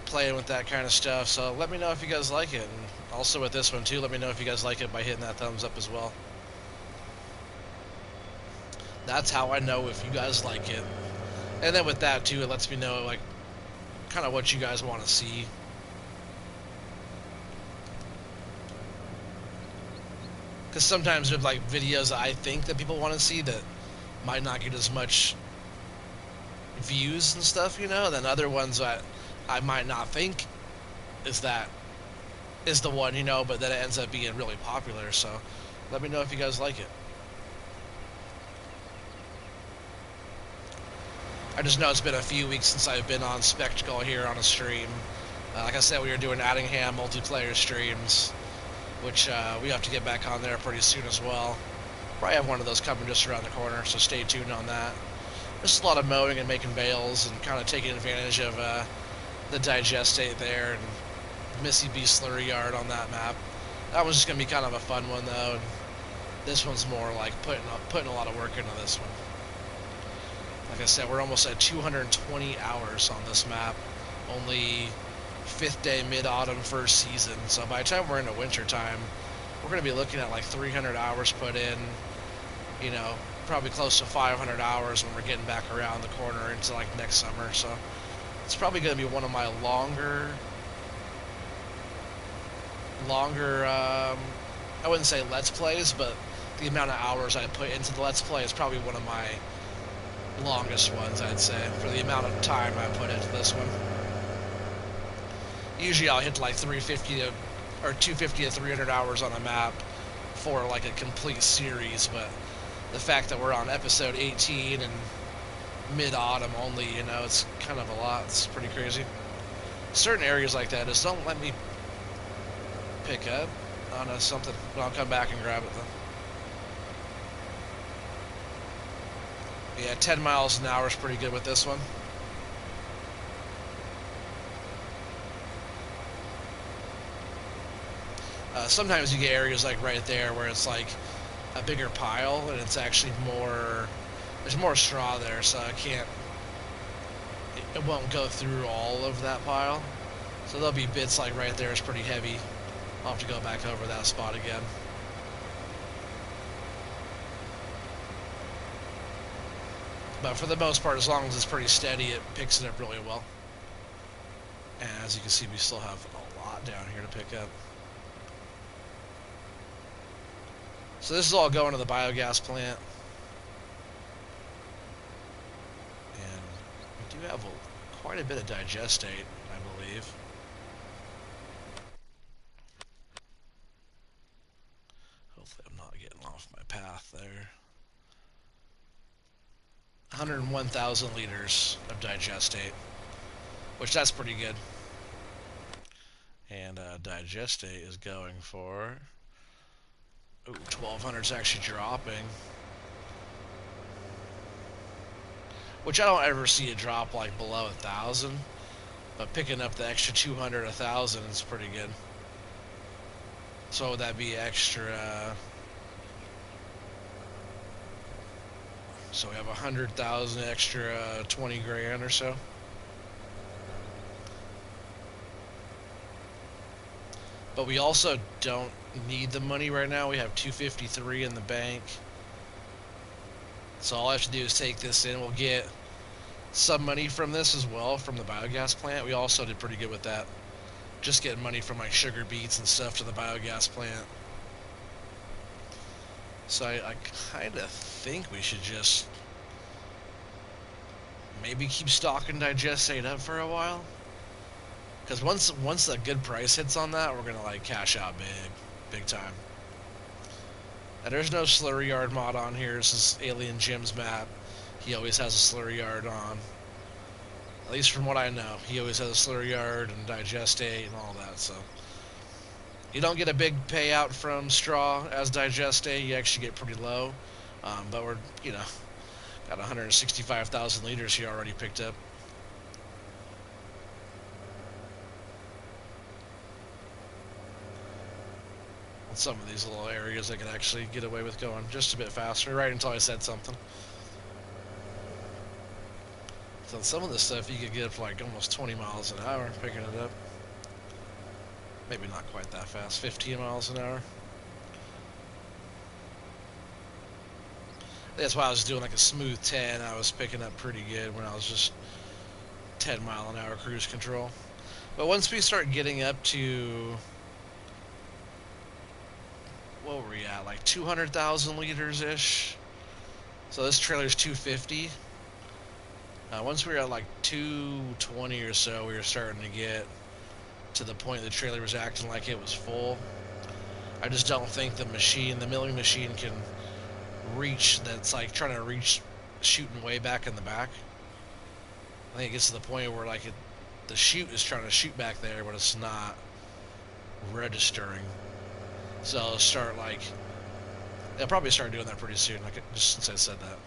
playing with that kind of stuff. So let me know if you guys like it. And also with this one too, let me know if you guys like it by hitting that thumbs up as well. That's how I know if you guys like it. And then with that too, it lets me know like kind of what you guys want to see. Because sometimes there's like videos that I think that people want to see that might not get as much views and stuff, you know, than other ones that I might not think is the one, you know, but then it ends up being really popular. So let me know if you guys like it. I just know it's been a few weeks since I've been on Spectacle here on a stream. Like I said, we were doing Addingham multiplayer streams, which we have to get back on there pretty soon as well. Probably have one of those coming just around the corner, so stay tuned on that. Just a lot of mowing and making bales and kind of taking advantage of the digestate there and Missy B Slurry Yard on that map. That one's just going to be kind of a fun one though, and this one's more like putting a lot of work into this one. Like I said, we're almost at 220 hours on this map, only 5th day mid-autumn first season, so by the time we're into winter time, we're going to be looking at like 300 hours put in, you know, probably close to 500 hours when we're getting back around the corner into like next summer. So it's probably going to be one of my longer I wouldn't say Let's Plays, but the amount of hours I put into the Let's Play is probably one of my longest ones, I'd say, for the amount of time I put into this one. Usually I'll hit like 250 to 300 hours on a map for like a complete series, but the fact that we're on episode 18 and mid-autumn only, you know, it's kind of a lot. It's pretty crazy. Certain areas like that just don't let me pick up on something, but I'll come back and grab it though. Yeah, 10 miles an hour is pretty good with this one. Sometimes you get areas like right there where it's like a bigger pile and it's actually there's more straw there, so it won't go through all of that pile. So there'll be bits like right there is pretty heavy. I'll have to go back over that spot again. But for the most part, as long as it's pretty steady, it picks it up really well. And as you can see, we still have a lot down here to pick up. So this is all going to the biogas plant. And we do have quite a bit of digestate, I believe. Hopefully I'm not getting off my path there. 101,000 liters of digestate, which that's pretty good. And digestate is going for... Ooh, 1,200 is actually dropping. Which I don't ever see a drop like below 1,000. But picking up the extra 200, 1,000 is pretty good. So would that be extra... So we have 100,000 extra, 20 grand or so. But we also don't need the money right now. We have 253 in the bank. So all I have to do is take this in. We'll get some money from this as well, from the biogas plant. We also did pretty good with that. Just getting money from like sugar beets and stuff to the biogas plant. So I kind of think we should just maybe keep stocking digestate up for a while. Because once a good price hits on that, we're gonna like cash out big time. And there's no slurry yard mod on here. This is Alien Jim's map. He always has a slurry yard on. At least from what I know, he always has a slurry yard and digestate and all that. So you don't get a big payout from straw as digestate. You actually get pretty low. But we're, you know, got 165,000 liters here already picked up. Some of these little areas I could actually get away with going just a bit faster, right until I said something. So some of this stuff you could get up to like almost 20 miles an hour picking it up. Maybe not quite that fast, 15 miles an hour. That's why I was doing like a smooth 10. I was picking up pretty good when I was just 10 mile an hour cruise control. But once we start getting up to... What were we at? Like 200,000 liters-ish. So this trailer's 250. Once we were at like 220 or so, we were starting to get to the point the trailer was acting like it was full. I just don't think the milling machine can reach, that's like trying to reach shooting way back in the back. I think it gets to the point where like the chute is trying to shoot back there, but it's not registering. So I'll start like, they'll probably start doing that pretty soon, like just since I said that.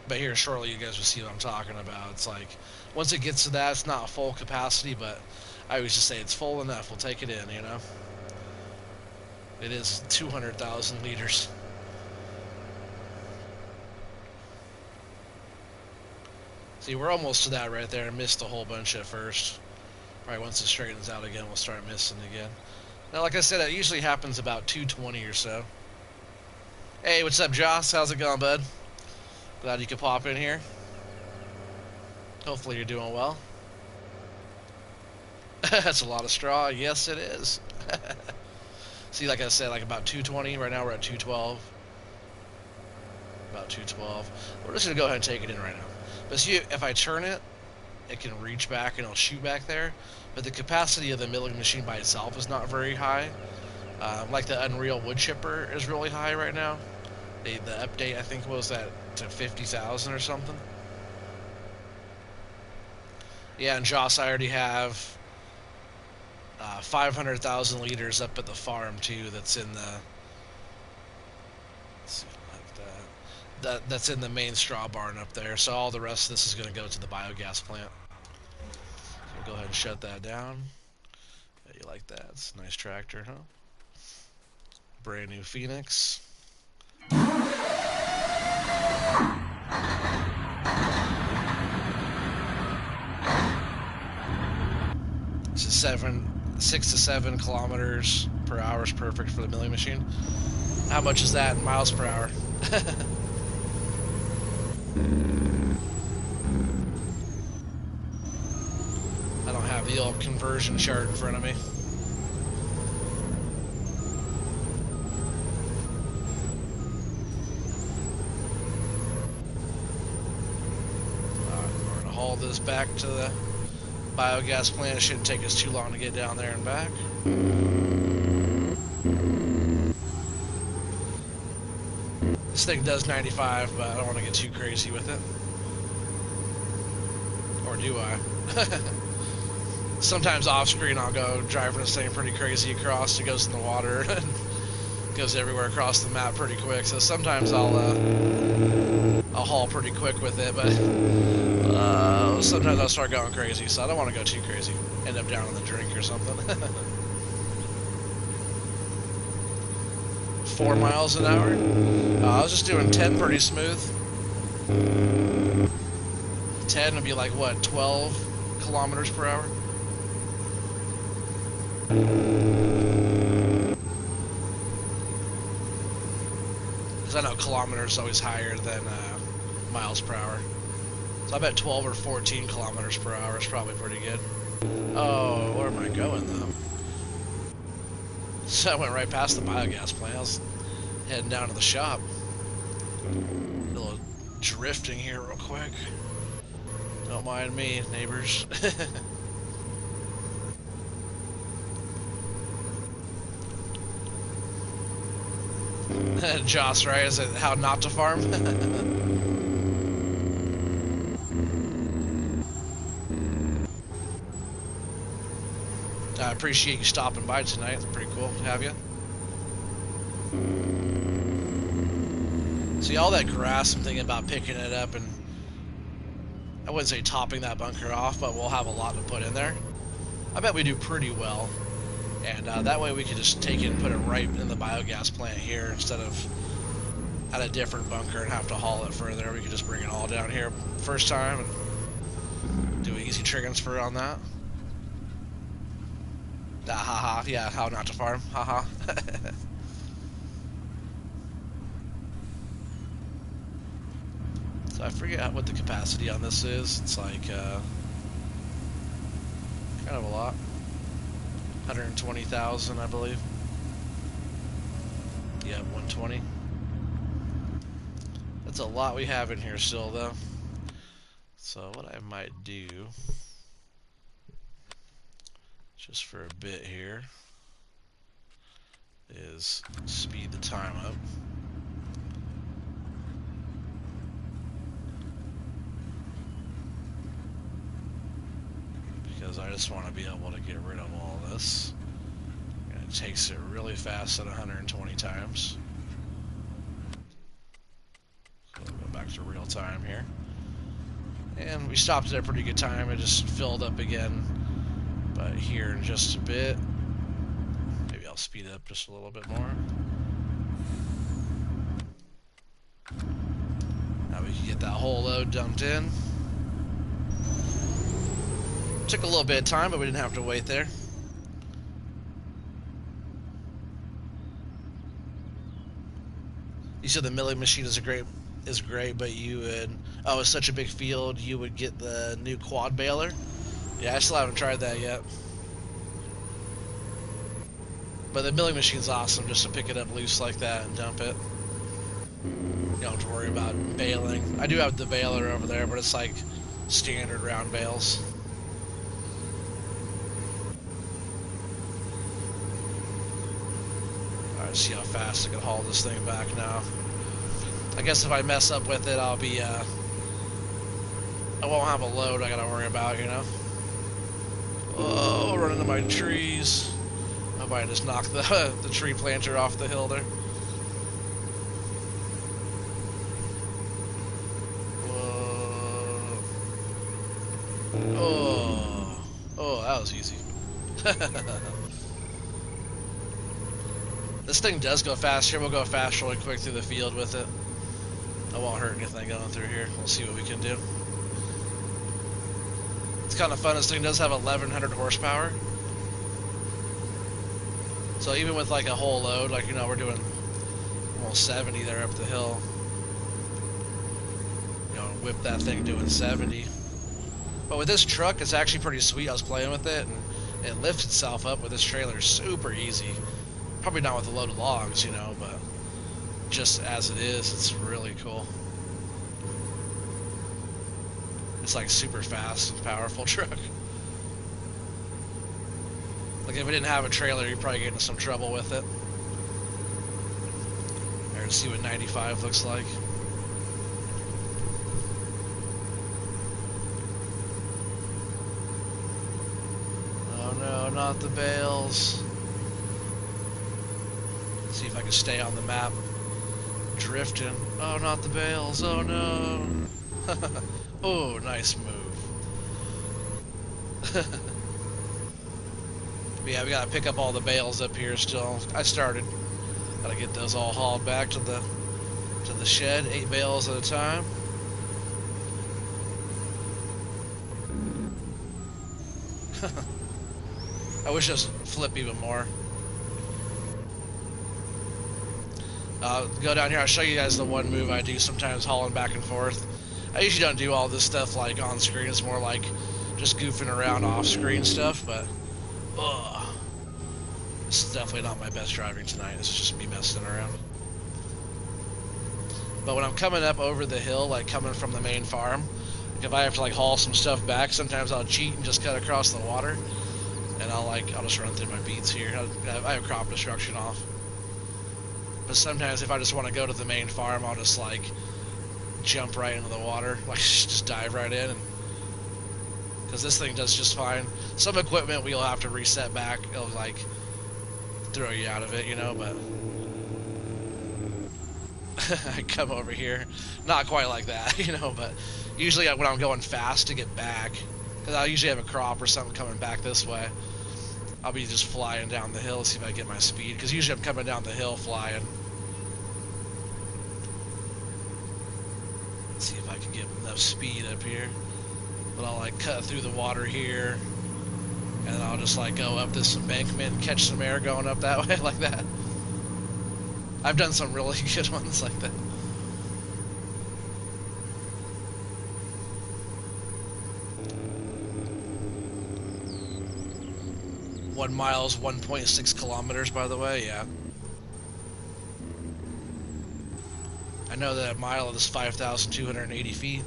But here shortly you guys will see what I'm talking about. It's like, once it gets to that, it's not full capacity, but I always just say it's full enough, we'll take it in, you know? It is 200,000 liters. See, we're almost to that right there. I missed a whole bunch at first. Probably once it straightens out again, we'll start missing again. Now, like I said, that usually happens about 220 or so. Hey, what's up, Joss? How's it going, bud? Glad you could pop in here. Hopefully you're doing well. That's a lot of straw. Yes, it is. See, like I said, like about 220. Right now we're at 212. About 212. We're just going to go ahead and take it in right now. But see, if I turn it, it can reach back and it'll shoot back there. But the capacity of the milling machine by itself is not very high. Like the Unreal wood chipper is really high right now. The update, I think, was that to 50,000 or something. Yeah, and Joss, I already have 500,000 liters up at the farm too. That's in the. Let's see if I have that. That's in the main straw barn up there. So all the rest of this is going to go to the biogas plant. So we'll go ahead and shut that down. Yeah, you like that? It's a nice tractor, huh? Brand new Phoenix. This is 6 to 7 kilometers per hour is perfect for the milling machine. How much is that in miles per hour? I don't have the old conversion chart in front of me. We're going to haul this back to the biogas plant. It shouldn't take us too long to get down there and back. This thing does 95, but I don't want to get too crazy with it. Or do I? Sometimes off screen I'll go driving this thing pretty crazy across. It goes in the water and goes everywhere across the map pretty quick. So sometimes I'll haul pretty quick with it, but sometimes I'll start going crazy. So I don't want to go too crazy. End up down in the drink or something. 4 miles an hour. I was just doing 10 pretty smooth. 10 would be like what, 12 kilometers per hour? Because I know kilometers is always higher than miles per hour. So I bet 12 or 14 kilometers per hour is probably pretty good. Oh, where am I going though? So I went right past the biogas plant. I was heading down to the shop. A little drifting here real quick. Don't mind me, neighbors. Joss, right? Is it how not to farm? I appreciate you stopping by tonight. It's pretty cool to have you. See, all that grass, I'm thinking about picking it up and I wouldn't say topping that bunker off, but we'll have a lot to put in there. I bet we do pretty well. And that way we could just take it and put it right in the biogas plant here instead of at a different bunker and have to haul it further. We could just bring it all down here first time and do an easy transfer on that. Haha, yeah, how not to farm, haha. So I forget what the capacity on this is. It's like kind of a lot. 120,000, I believe. Yeah, 120. That's a lot we have in here still, though. So what I might do, just for a bit here, is speed the time up. Because I just want to be able to get rid of all this. And it takes it really fast at 120 times. So we'll go back to real time here. And we stopped at a pretty good time. It just filled up again. But here in just a bit, maybe I'll speed it up just a little bit more. Now we can get that whole load dumped in. Took a little bit of time, but we didn't have to wait there. You said the milling machine is great, but you would, oh, it's such a big field, you would get the new quad baler. Yeah, I still haven't tried that yet. But the milling machine's awesome, just to pick it up loose like that and dump it. You don't have to worry about baling. I do have the baler over there, but it's like standard round bales. Alright, see how fast I can haul this thing back now. I guess if I mess up with it, I'll be, I won't have a load I gotta worry about, you know? Oh, run into my trees. I might just knock the tree planter off the hill there. Whoa. Oh, that was easy. This thing does go fast here. We'll go fast really quick through the field with it. I won't hurt anything going through here. We'll see what we can do. It's kind of fun. This thing does have 1,100 horsepower. So even with like a whole load, like, you know, we're doing almost 70 there up the hill. You know, whip that thing doing 70. But with this truck, it's actually pretty sweet. I was playing with it, and it lifts itself up with this trailer super easy. Probably not with a load of logs, you know, but just as it is, it's really cool. It's like super fast and powerful truck. Like if it didn't have a trailer, you'd probably get into some trouble with it. There, to see what 95 looks like. Oh no, not the bales. Let's see if I can stay on the map. Drifting. Oh, not the bales. Oh no. Oh, nice move. Yeah, we gotta pick up all the bales up here still. I started. Gotta get those all hauled back to the shed. 8 bales at a time. I wish I was flip even more. Go down here. I'll show you guys the one move I do sometimes, hauling back and forth. I usually don't do all this stuff like on screen. It's more like just goofing around off screen stuff. But this is definitely not my best driving tonight. This is just me messing around. But when I'm coming up over the hill, like coming from the main farm, like if I have to like haul some stuff back, sometimes I'll cheat and just cut across the water, and I'll just run through my beats here. I have crop destruction off. But sometimes if I just want to go to the main farm, I'll just like jump right into the water, like just dive right in, because this thing does just fine. Some equipment we'll have to reset back. It'll like throw you out of it, you know, but I come over here, not quite like that, you know, but usually when I'm going fast to get back, because I usually have a crop or something coming back this way, I'll be just flying down the hill, see if I can get my speed, because usually I'm coming down the hill flying. Let's see if I can get enough speed up here. But I'll like cut through the water here, and then I'll just like go up this embankment and catch some air going up that way like that. I've done some really good ones like that. 1 mile is 1.6 kilometers, by the way, yeah. I know that a mile is 5,280 feet.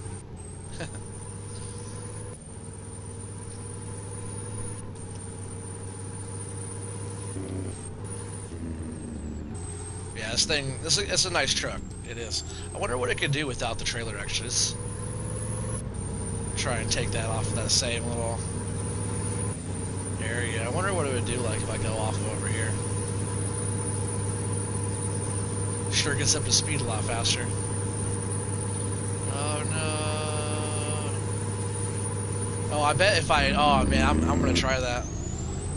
Yeah, this thing, it's a nice truck. It is. I wonder what it could do without the trailer, actually. Let's try and take that off of that same little area. I wonder what it would do like if I go off over here. Sure gets up to speed a lot faster. Oh no. Oh, I bet if I, oh man, I'm gonna try that.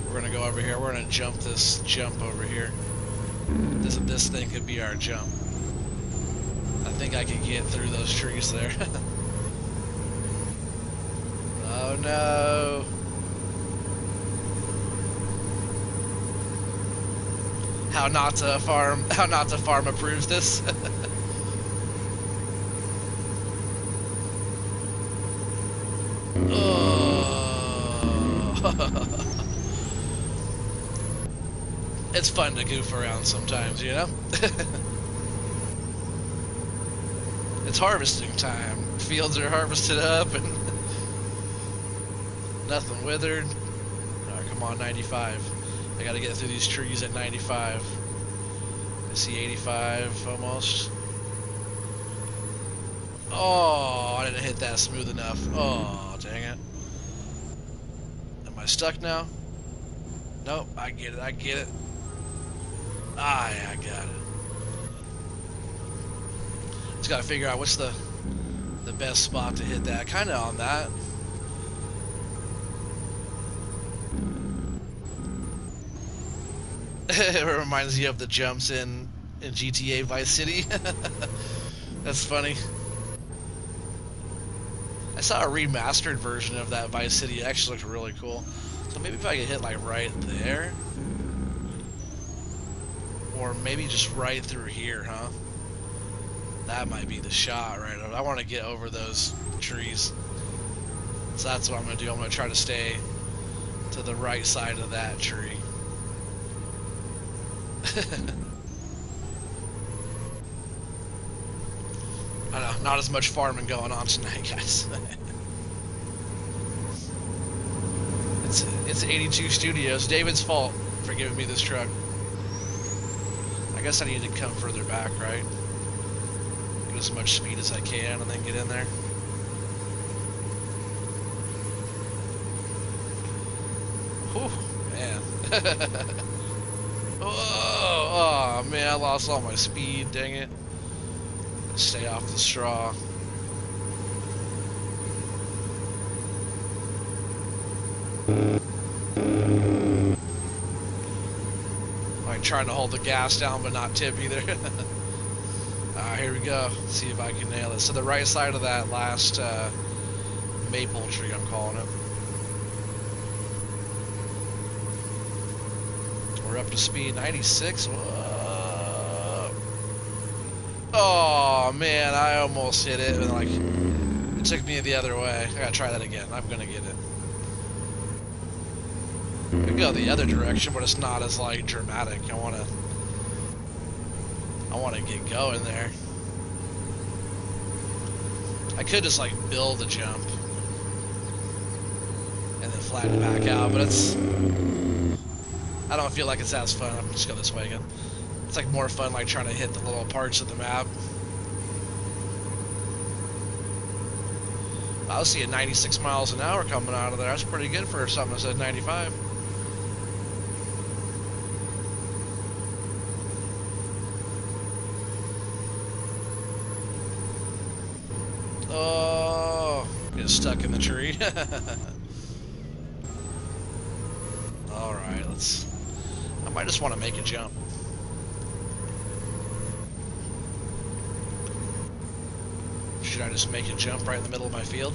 We're gonna go over here. We're gonna jump this jump over here. This thing could be our jump. I think I can get through those trees there. Oh no. How not to farm approves this. Oh. It's fun to goof around sometimes, you know? It's harvesting time. Fields are harvested up and nothing withered. Oh, come on, 95. I gotta get through these trees at 95. I see 85 almost. Oh, I didn't hit that smooth enough. Oh, dang it. Am I stuck now? Nope, I get it, I get it. Ah, yeah, I got it. Just gotta figure out what's the best spot to hit that. Kinda on that. It reminds you of the jumps in GTA Vice City. That's funny. I saw a remastered version of that Vice City. It actually looked really cool. So maybe if I could hit like right there. Or maybe just right through here, huh? That might be the shot right over. I want to get over those trees. So that's what I'm going to do. I'm going to try to stay to the right side of that tree. I know, not as much farming going on tonight, guys. It's 82 Studios. David's fault for giving me this truck. I guess I need to come further back, right? Get as much speed as I can and then get in there. Whew, man. Oh, man, I lost all my speed, dang it. Stay off the straw. Like trying to hold the gas down but not tip either. Alright, here we go. Let's see if I can nail it. So the right side of that last maple tree, I'm calling it. We're up to speed 96. Whoa. Oh man, I almost hit it, and like it took me the other way. I gotta try that again. I'm gonna get it. I can go the other direction, but it's not as like dramatic. I wanna get going there. I could just like build a jump and then flatten it back out, but I don't feel like it's as fun. I'm just go this way again. It's like more fun like trying to hit the little parts of the map. I was seeing 96 miles an hour coming out of there. That's pretty good for something that said 95. Oh, get stuck in the tree. Alright, I might just want to make a jump. Should I just make a jump right in the middle of my field?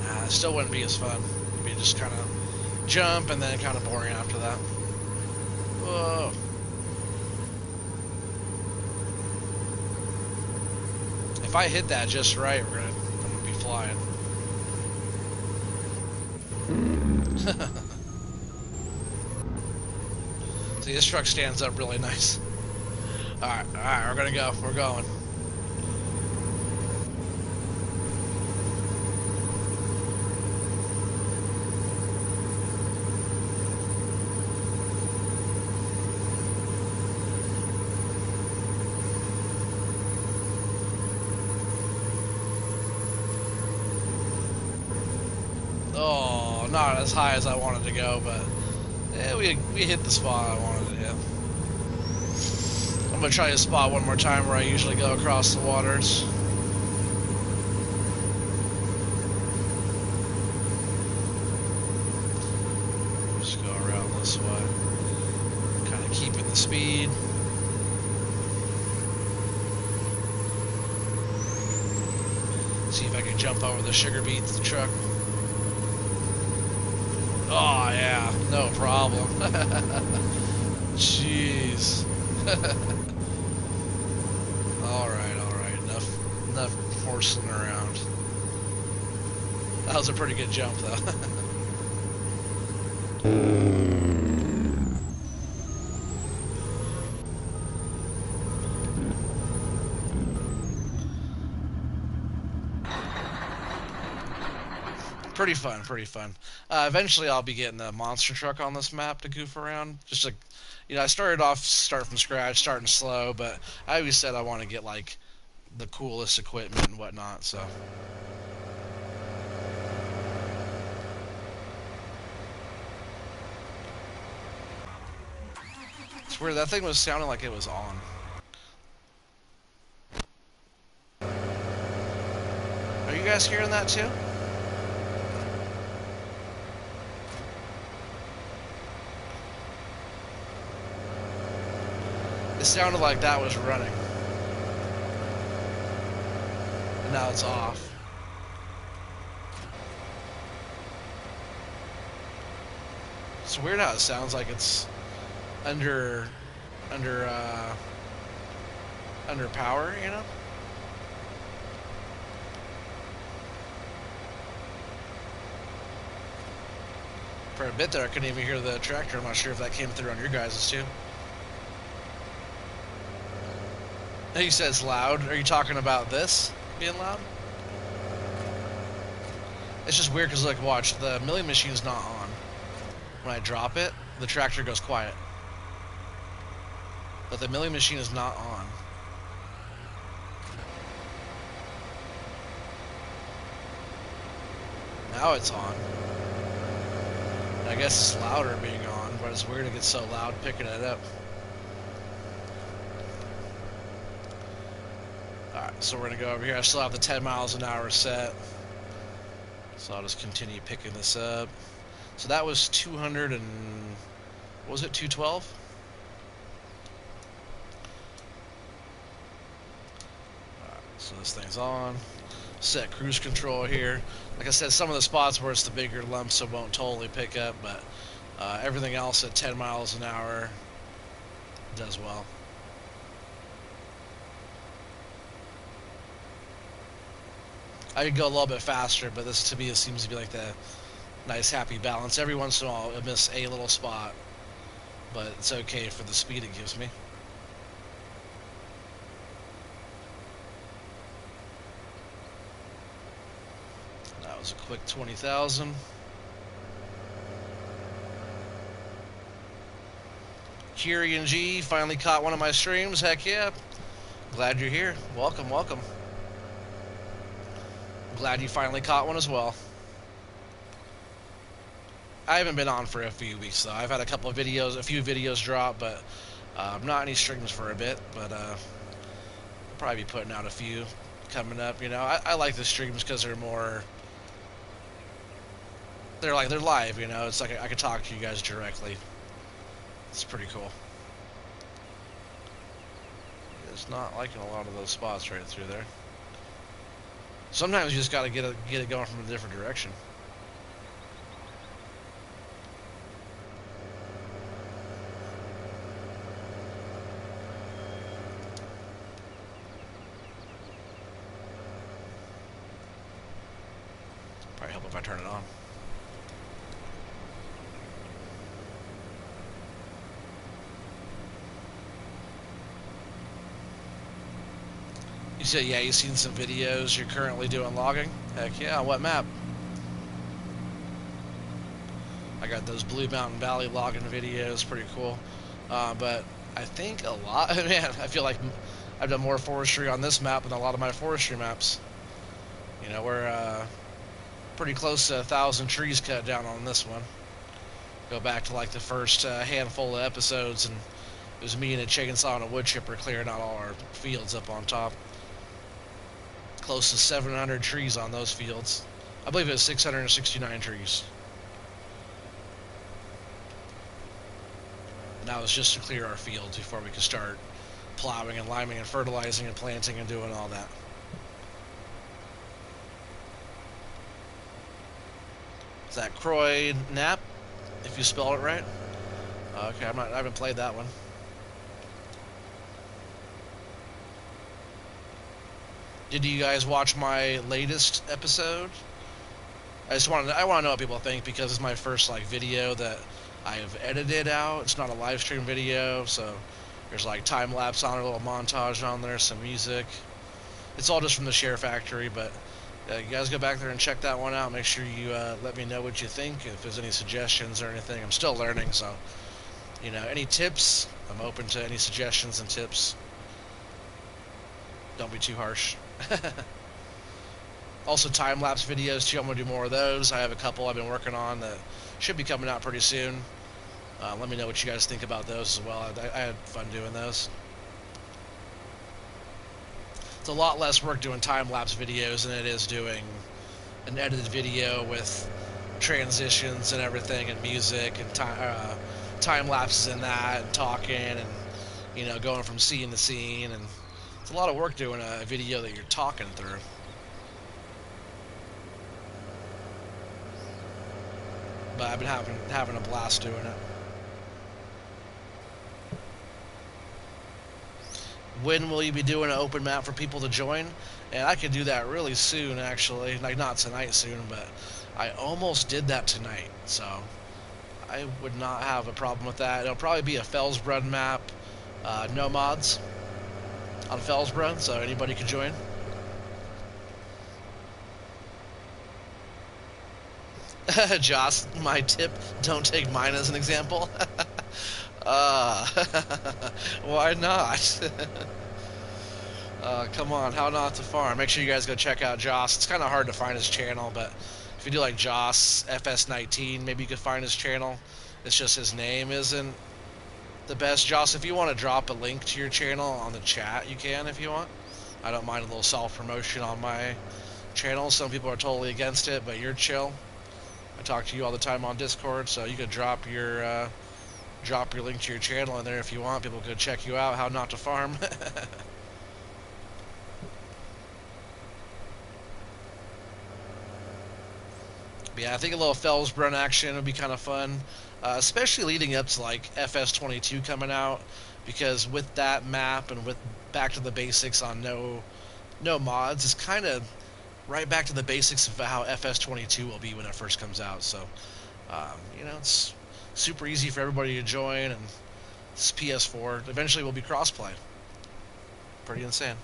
Nah, it still wouldn't be as fun. It'd be just kind of jump and then kind of boring after that. Whoa. If I hit that just right, I'm gonna be flying. See, this truck stands up really nice. Alright, we're gonna go. We're going. Oh, not as high as I wanted to go, but yeah, we hit the spot I wanted to hit. I'm gonna try to spot one more time where I usually go across the waters. Just go around this way. Kind of keeping the speed. See if I can jump over the sugar beet truck. Oh yeah, no problem. Jeez. Alright, enough horsing around. That was a pretty good jump though. Pretty fun, pretty fun. Eventually I'll be getting a monster truck on this map to goof around. Just like, you know, I started from scratch, starting slow, but I always said I want to get like the coolest equipment and whatnot, so. It's weird, that thing was sounding like it was on. Are you guys hearing that too? It sounded like that was running. And now it's off. It's weird how it sounds like it's under under uh, under power, you know. For a bit there, I couldn't even hear the tractor. I'm not sure if that came through on your guys' too. He says loud. Are you talking about this being loud? It's just weird because, like, watch, the milling machine's not on. When I drop it, the tractor goes quiet. But the milling machine is not on. Now it's on. I guess it's louder being on, but it's weird it gets so loud picking it up. Alright, so we're going to go over here. I still have the 10 miles an hour set. So I'll just continue picking this up. So that was 200 and... what was it, 212? Alright, so this thing's on. Set cruise control here. Like I said, some of the spots where it's the bigger lumps it won't totally pick up, but everything else at 10 miles an hour does well. I could go a little bit faster, but this to me seems to be like the nice happy balance. Every once in a while I miss a little spot, but it's okay for the speed it gives me. That was a quick 20,000. Kyrian G finally caught one of my streams. Heck yeah. Glad you're here. Welcome, welcome. Glad you finally caught one as well. I haven't been on for a few weeks though. I've had a few videos drop, but not any streams for a bit. But I'll probably be putting out a few coming up. You know, I like the streams because they're more. They're live. You know, it's like I could talk to you guys directly. It's pretty cool. It's not liking a lot of those spots right through there. Sometimes you just got to get it going from a different direction. Probably help if I turn it on. You said, yeah, you've seen some videos. You're currently doing logging? Heck yeah, on what map? I got those Blue Mountain Valley logging videos, pretty cool. But I think a lot, man, I feel like I've done more forestry on this map than a lot of my forestry maps. You know, we're pretty close to 1,000 trees cut down on this one. Go back to like the first handful of episodes, and it was me and a chainsaw and a wood chipper clearing out all our fields up on top. Close to 700 trees on those fields. I believe it was 669 trees. And that was just to clear our fields before we could start plowing and liming and fertilizing and planting and doing all that. Is that Croy Nap, if you spell it right? Okay, I haven't played that one. Did you guys watch my latest episode? I want to know what people think because it's my first like video that I've edited out. It's not a live stream video, so there's like time lapse on it, a little montage on there, some music. It's all just from the Share Factory, but you guys go back there and check that one out. Make sure you let me know what you think, if there's any suggestions or anything. I'm still learning, so you know, any tips, I'm open to any suggestions and tips. Don't be too harsh. Also time-lapse videos too. I'm going to do more of those. I have a couple I've been working on that should be coming out pretty soon. Let me know what you guys think about those as well. I had fun doing those. It's a lot less work doing time-lapse videos than it is doing an edited video with transitions and everything and music and time lapses in that and talking and, you know, going from scene to scene. And it's a lot of work doing a video that you're talking through. but I've been having a blast doing it. When will you be doing an open map for people to join? And I could do that really soon, actually. Like, not tonight soon, but I almost did that tonight, so I would not have a problem with that. It'll probably be a Felsbrunn map, no mods on Felsbrunn, so anybody could join. Joss, my tip, don't take mine as an example. uh, why not? Come on, how not to farm? Make sure you guys go check out Joss. It's kind of hard to find his channel, but if you do like Joss FS19, maybe you could find his channel. It's just his name isn't the best. Joss, if you want to drop a link to your channel on the chat, you can if you want. I don't mind a little self-promotion on my channel. Some people are totally against it, but you're chill. I talk to you all the time on Discord, so you could drop your link to your channel in there if you want. People could check you out. How not to farm. But yeah, I think a little Felsbrunn action would be kind of fun, especially leading up to like FS22 coming out, because with that map and with back to the basics on no mods, it's kind of right back to the basics of how FS22 will be when it first comes out. So, you know, it's super easy for everybody to join, and it's PS4. Eventually, will be crossplay. Pretty insane.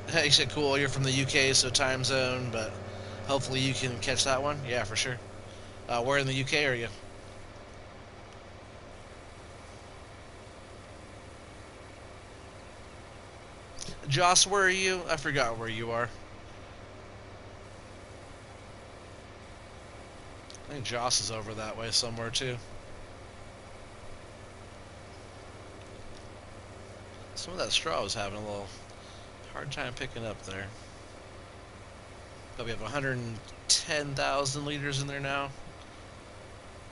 Hey, you said cool. You're from the UK, so time zone, but hopefully you can catch that one. Yeah, for sure. Where in the UK are you? Joss, where are you? I forgot where you are. I think Joss is over that way somewhere too. Some of that straw was having a little hard time picking up there. But we have 110,000 liters in there now.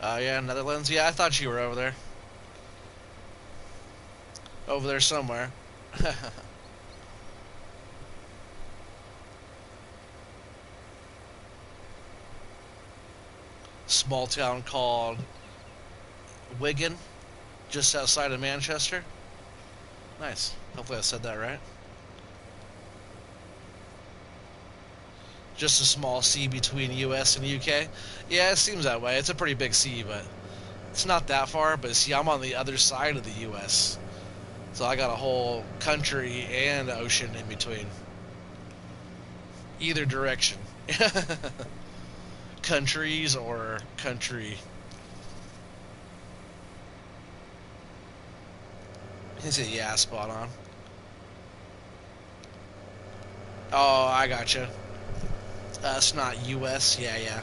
Yeah, Netherlands. Yeah, I thought you were over there. Over there somewhere. Small town called Wigan, just outside of Manchester. Nice. Hopefully I said that right. Just a small sea between US and UK. Yeah, it seems that way. It's a pretty big sea, but it's not that far. But see, I'm on the other side of the US, so I got a whole country and ocean in between. Either direction. Countries or country. Is it? Yeah, spot on. Oh, I gotcha. It's not US. Yeah, yeah.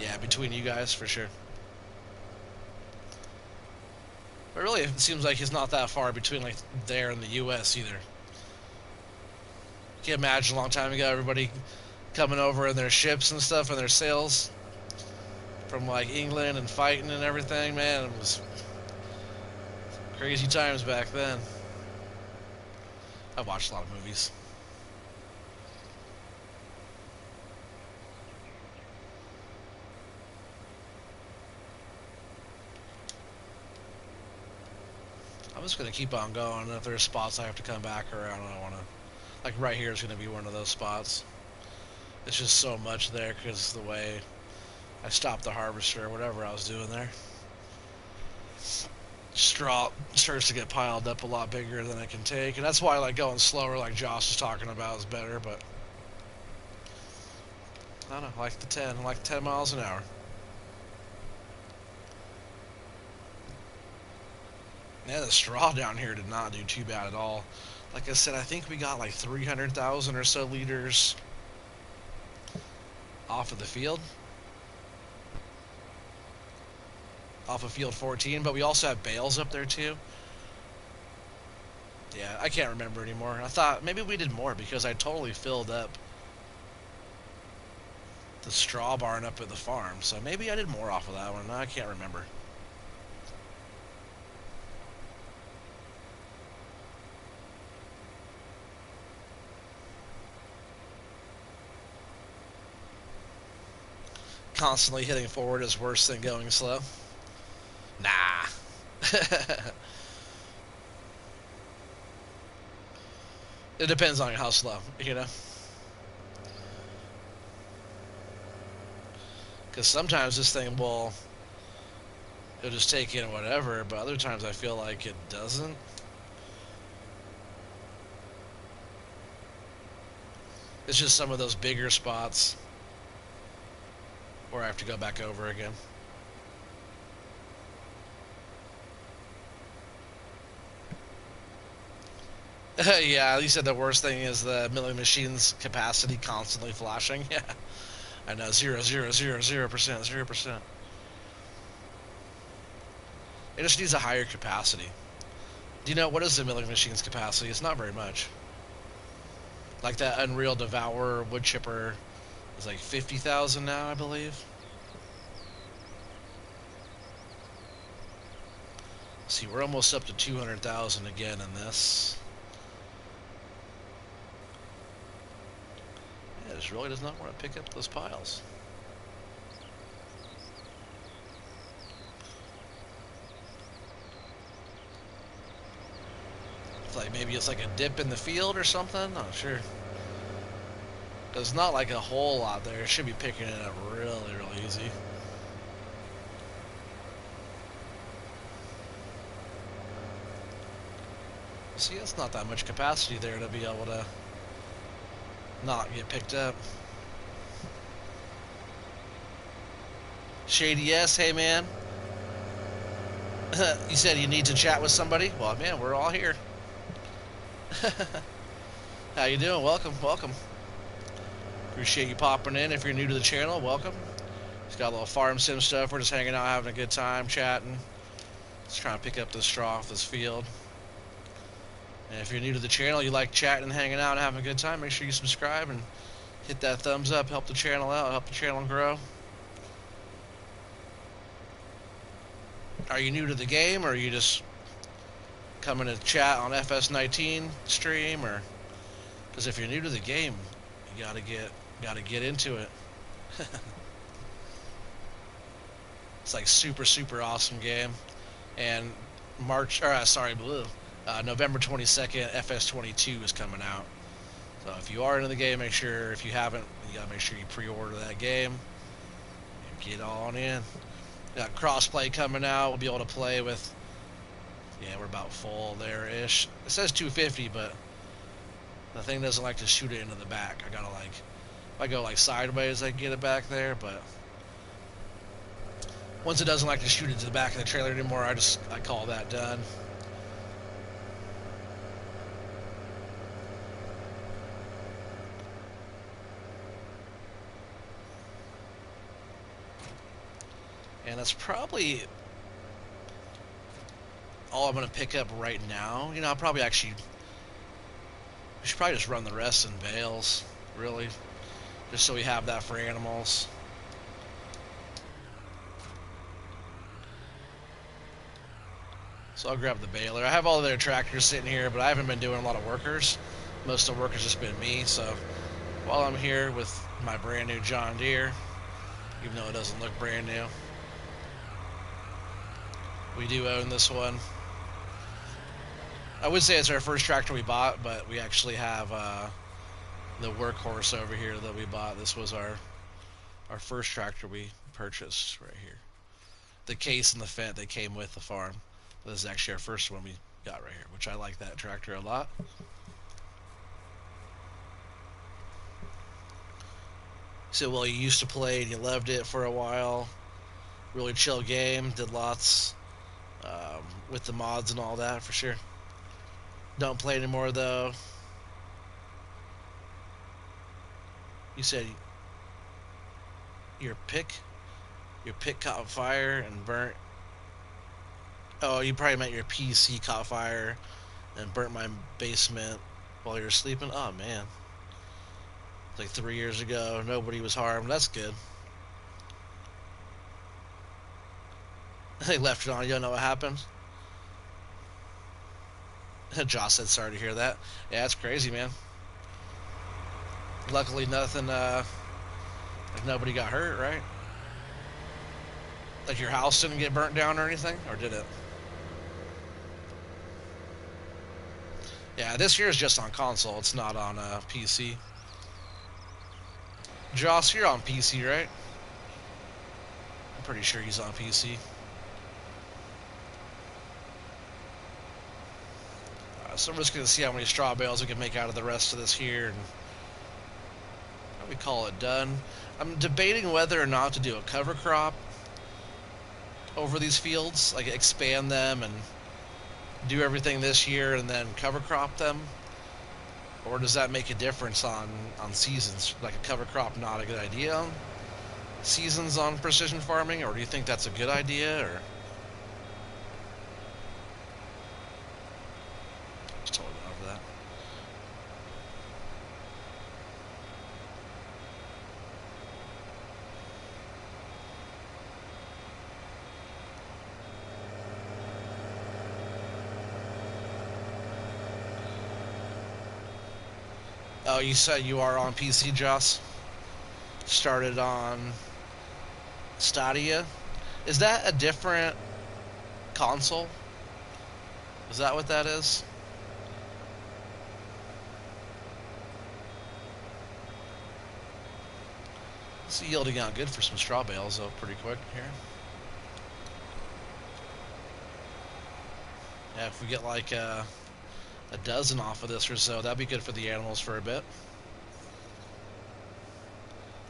Yeah, between you guys, for sure. But really, it seems like it's not that far between, like, there and the US either. Can you imagine a long time ago, everybody coming over in their ships and stuff and their sails from, like, England and fighting and everything? Man, it was crazy times back then. I've watched a lot of movies. I'm just going to keep on going. If there's spots I have to come back around, I don't want to. Like, right here is going to be one of those spots. It's just so much there because the way I stopped the harvester or whatever I was doing there. Straw starts to get piled up a lot bigger than I can take, and that's why I like going slower, like Josh was talking about, is better. But I don't know, I like the 10. I like 10 miles an hour. Yeah, the straw down here did not do too bad at all. Like I said, I think we got like 300,000 or so liters off of the field. Off of field 14, but we also have bales up there too. Yeah, I can't remember anymore. I thought maybe we did more because I totally filled up the straw barn up at the farm. So maybe I did more off of that one. I can't remember. constantly hitting forward is worse than going slow? Nah. It depends on how slow, you know? Because sometimes this thing it'll just take in whatever, but other times I feel like it doesn't. It's just some of those bigger spots where I have to go back over again. Yeah, you said the worst thing is the milling machine's capacity constantly flashing. Yeah, I know, 0.000%, 0%. It just needs a higher capacity. Do you know what is the milling machine's capacity? It's not very much. Like that Unreal Devourer wood chipper is like 50,000 now, I believe. See, we're almost up to 200,000 again in this. Yeah, it just really does not want to pick up those piles. It's like maybe it's like a dip in the field or something. Not sure. There's not like a whole lot there. It should be picking it up really, really easy. See, it's not that much capacity there to be able to not get picked up. Shady S, hey man. You said you need to chat with somebody? Well, man, we're all here. How you doing? Welcome, welcome. Appreciate you popping in. If you're new to the channel, welcome. Just got a little farm sim stuff. We're just hanging out, having a good time, chatting. Just trying to pick up this straw off this field. And if you're new to the channel, you like chatting and hanging out and having a good time, make sure you subscribe and hit that thumbs up. Help the channel out, help the channel grow. Are you new to the game, or are you just coming to chat on FS19 stream? Or because if you're new to the game, you gotta get into it. It's like super awesome game. And November 22nd, FS22 is coming out. So if you are into the game, make sure, if you haven't, you gotta make sure you pre-order that game and get on in. Got crossplay coming out. We'll be able to play with. Yeah, we're about full there-ish. It says 250, but the thing doesn't like to shoot it into the back. I gotta like, if I go like sideways, I can get it back there, but once it doesn't like to shoot it to the back of the trailer anymore, I call that done. And that's probably all I'm going to pick up right now. You know, I'll probably actually... We should probably just run the rest in bales, really. Just so we have that for animals. So I'll grab the baler. I have all their tractors sitting here, but I haven't been doing a lot of workers. Most of the workers just been me, so while I'm here with my brand new John Deere, even though it doesn't look brand new, we do own this one. I would say it's our first tractor we bought, but we actually have the workhorse over here that we bought. This was our first tractor we purchased right here. The case and the Fendt, they came with the farm. This is actually our first one we got right here, which I like that tractor a lot. So, well, you used to play and you loved it for a while. Really chill game. Did lots with the mods and all that, for sure. Don't play anymore, though. You said your pick caught fire and burnt. Oh, you probably meant your PC caught fire and burnt my basement while you were sleeping. Oh, man. Like 3 years ago, nobody was harmed. That's good. They left it on. You don't know what happened? Josh said sorry to hear that. Yeah, that's crazy, man. Luckily, nothing, like nobody got hurt, right? Like your house didn't get burnt down or anything, or did it? Yeah, this year is just on console. It's not on PC. Joss, you're on PC, right? I'm pretty sure he's on PC. So I'm just going to see how many straw bales we can make out of the rest of this here, and we call it done. I'm debating whether or not to do a cover crop over these fields, like expand them and do everything this year and then cover crop them. Or does that make a difference on seasons? Like a cover crop not a good idea on seasons on precision farming, or do you think that's a good idea? Or just totally went over that. Oh, you said you are on PC, Joss? Started on Stadia? Is that a different console? Is that what that is? It's yielding out good for some straw bales, though, pretty quick here. Yeah, if we get like a dozen off of this or so, that'd be good for the animals for a bit.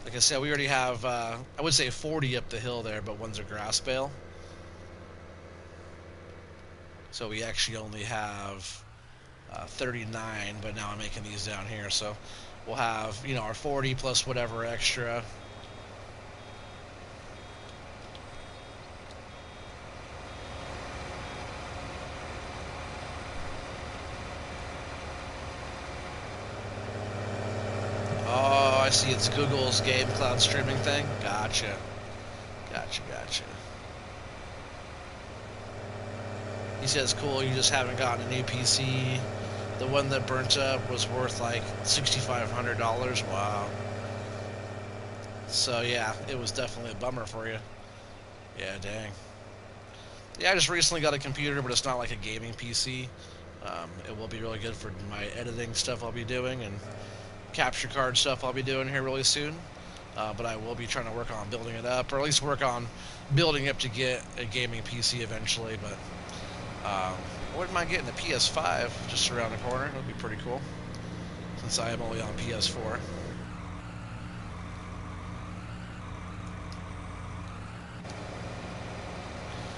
Like I said, we already have, I would say 40 up the hill there, but one's a grass bale. So we actually only have 39, but now I'm making these down here. So we'll have, you know, our 40 plus whatever extra. Oh, I see. It's Google's game cloud streaming thing. Gotcha. Gotcha. He says, cool, you just haven't gotten a new PC. The one that burnt up was worth like $6,500. Wow. So yeah, it was definitely a bummer for you. Yeah, dang. Yeah, I just recently got a computer, but it's not like a gaming PC. It will be really good for my editing stuff I'll be doing and capture card stuff I'll be doing here really soon. But I will be trying to work on building it up, or at least work on building up to get a gaming PC eventually. But I wouldn't mind getting the PS5 just around the corner. It would be pretty cool, since I am only on PS4.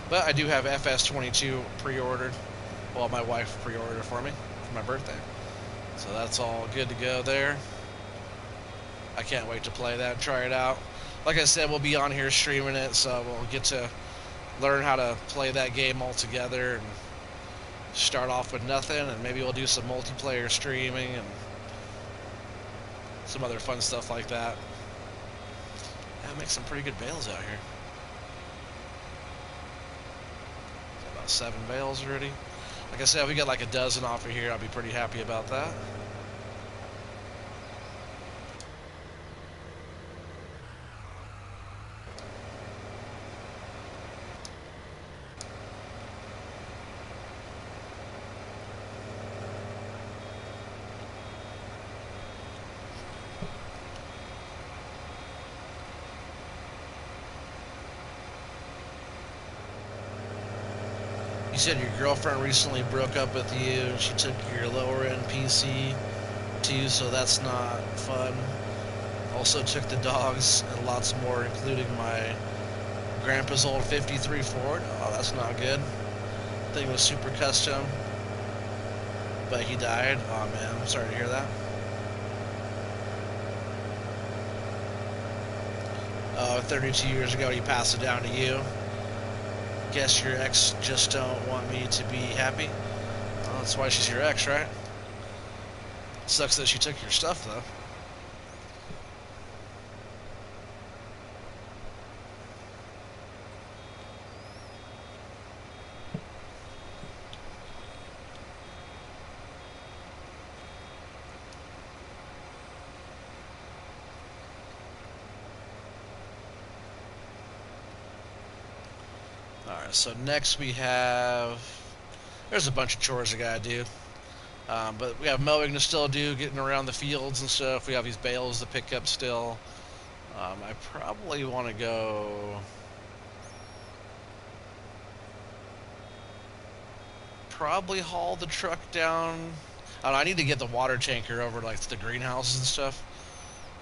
But I do have FS19 pre-ordered. Well, my wife pre-ordered it for me for my birthday. So that's all good to go there. I can't wait to play that and try it out. Like I said, we'll be on here streaming it, so we'll get to learn how to play that game all together and start off with nothing, and maybe we'll do some multiplayer streaming and some other fun stuff like that. Yeah, make some pretty good bales out here. Got about 7 bales already. Like I said, if we get like a dozen off of here, I'll be pretty happy about that. You said your girlfriend recently broke up with you and she took your lower end PC too, so that's not fun. Also took the dogs and lots more, including my grandpa's old 53 Ford. Oh, that's not good. Thing was super custom, but he died. Oh man, I'm sorry to hear that. 32 years ago he passed it down to you. Guess your ex just don't want me to be happy. Well, that's why she's your ex, right? Sucks that she took your stuff, though. Alright, so next we have... There's a bunch of chores I gotta do. But we have mowing to still do, getting around the fields and stuff. We have these bales to pick up still. I probably want to go... Probably haul the truck down. I don't know, I need to get the water tanker over like to the greenhouses and stuff.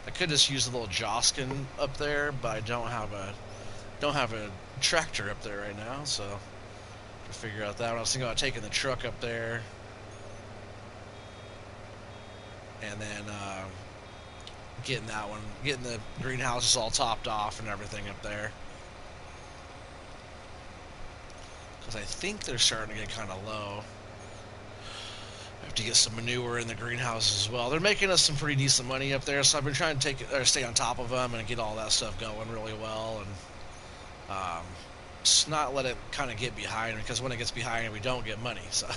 I could just use a little Joskin up there, but I don't have a tractor up there right now, so to figure out that. I was thinking about taking the truck up there, and then getting the greenhouses all topped off and everything up there. Because I think they're starting to get kind of low. I have to get some manure in the greenhouses as well. They're making us some pretty decent money up there, so I've been trying to stay on top of them and get all that stuff going really well, and just not let it kind of get behind, because when it gets behind, we don't get money. So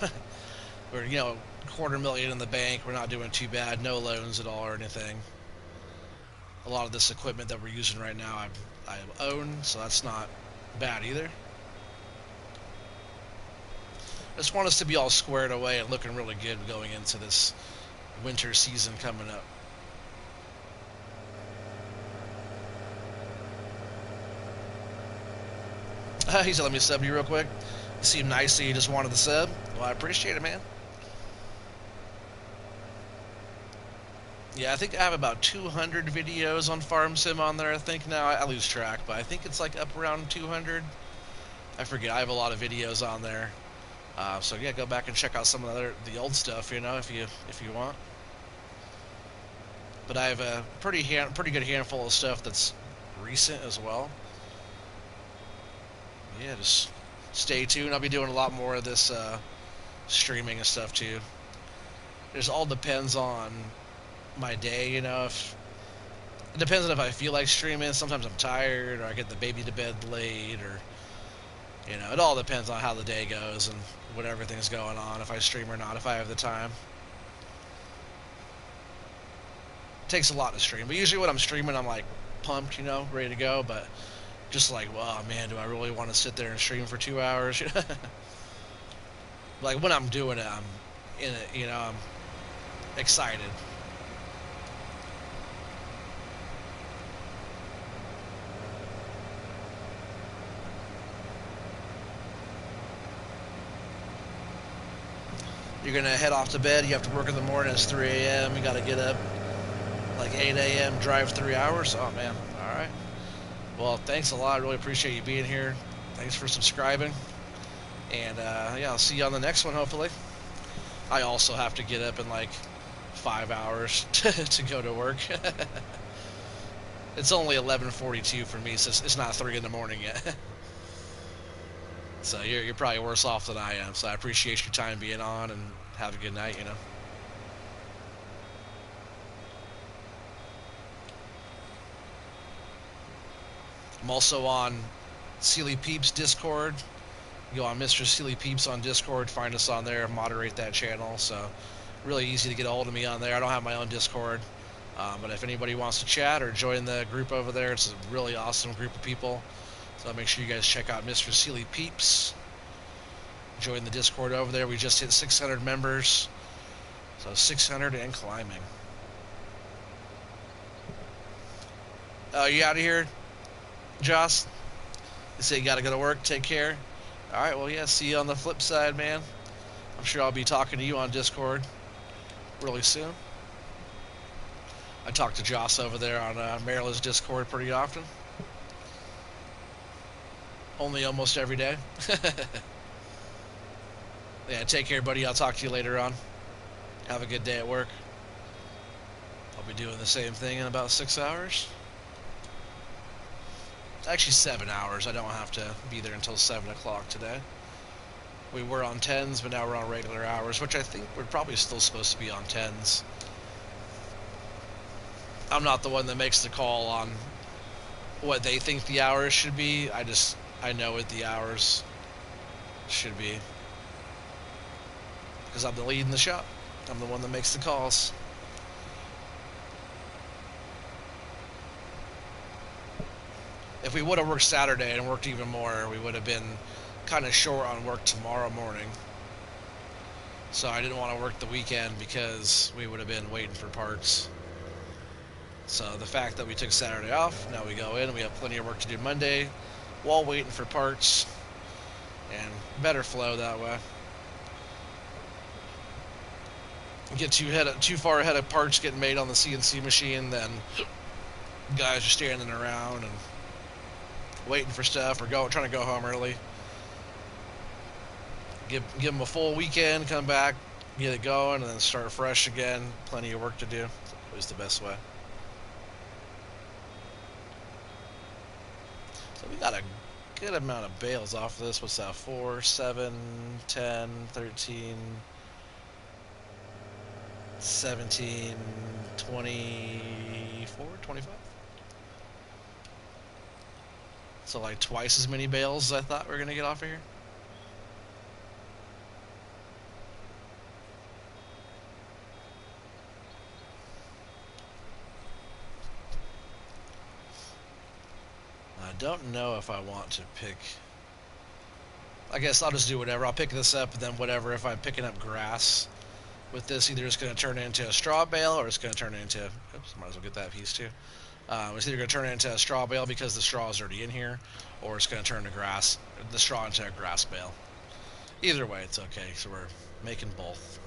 we're, $250,000 in the bank. We're not doing too bad. No loans at all or anything. A lot of this equipment that we're using right now, I own, so that's not bad either. I just want us to be all squared away and looking really good going into this winter season coming up. He said, let me sub you real quick. You seem nice, so you just wanted the sub. Well, I appreciate it, man. Yeah, I think I have about 200 videos on Farm Sim on there, I think now. I lose track, but I think it's like up around 200. I forget. I have a lot of videos on there. So yeah, go back and check out some of the old stuff, if you want. But I have a pretty good handful of stuff that's recent as well. Yeah, just stay tuned. I'll be doing a lot more of this streaming and stuff too. It just all depends on my day, If it depends on if I feel like streaming. Sometimes I'm tired, or I get the baby to bed late, or it all depends on how the day goes and what everything's going on, if I stream or not, if I have the time. It takes a lot to stream, but usually when I'm streaming, I'm like pumped, ready to go, but just like, well, man, do I really want to sit there and stream for 2 hours? Like when I'm doing it, I'm in it, I'm excited. You're going to head off to bed. You have to work in the morning. It's 3 a.m. You got to get up like 8 a.m., drive 3 hours. Oh, man. All right. Well, thanks a lot. I really appreciate you being here. Thanks for subscribing. And, yeah, I'll see you on the next one, hopefully. I also have to get up in like 5 hours to go to work. It's only 11:42 for me, so it's not 3 in the morning yet. So you're probably worse off than I am. So I appreciate your time being on, and have a good night, I'm also on Sealy Peeps Discord. Go on Mr. Sealy Peeps on Discord. Find us on there. Moderate that channel. So really easy to get a hold of me on there. I don't have my own Discord. But if anybody wants to chat or join the group over there, it's a really awesome group of people. So make sure you guys check out Mr. Sealy Peeps. Join the Discord over there. We just hit 600 members. So 600 and climbing. You out of here, Joss? You say you got to go to work. Take care. All right, well, yeah, see you on the flip side, man. I'm sure I'll be talking to you on Discord really soon. I talk to Joss over there on Maryland's Discord pretty often. Only almost every day. Yeah, take care, buddy. I'll talk to you later on. Have a good day at work. I'll be doing the same thing in about 6 hours. Actually 7 hours. I don't have to be there until 7 o'clock today. We were on 10s, but now we're on regular hours, which I think we're probably still supposed to be on 10s. I'm not the one that makes the call on what they think the hours should be. I know what the hours should be, because I'm the lead in the shop. I'm the one that makes the calls. If we would have worked Saturday and worked even more, we would have been kind of short on work tomorrow morning. So I didn't want to work the weekend because we would have been waiting for parts. So the fact that we took Saturday off, now we go in and we have plenty of work to do Monday while waiting for parts, and better flow that way. Get too far ahead of parts getting made on the CNC machine, then guys are standing around and waiting for stuff or trying to go home early. Give them a full weekend, come back, get it going, and then start fresh again. Plenty of work to do. It's always the best way. So we got a good amount of bales off of this. What's that? 4, 7, 10, 13, 17, 24, 25. So like twice as many bales as I thought we were going to get off of here. I don't know if I want to pick... I guess I'll just do whatever. I'll pick this up and then whatever. If I'm picking up grass with this, either it's going to turn into a straw bale or it's going to turn into... Oops, might as well get that piece too. It's either going to turn into a straw bale because the straw is already in here, or it's going to turn the straw into a grass bale. Either way, it's okay. So we're making both.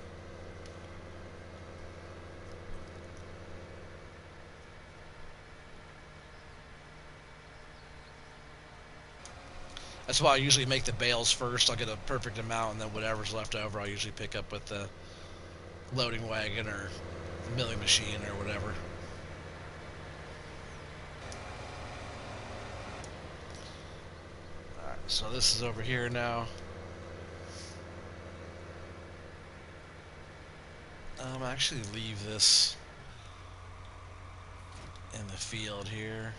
That's why I usually make the bales first. I'll get a perfect amount, and then whatever's left over, I'll usually pick up with the loading wagon or milling machine or whatever. Alright, so this is over here now. Actually leave this in the field here.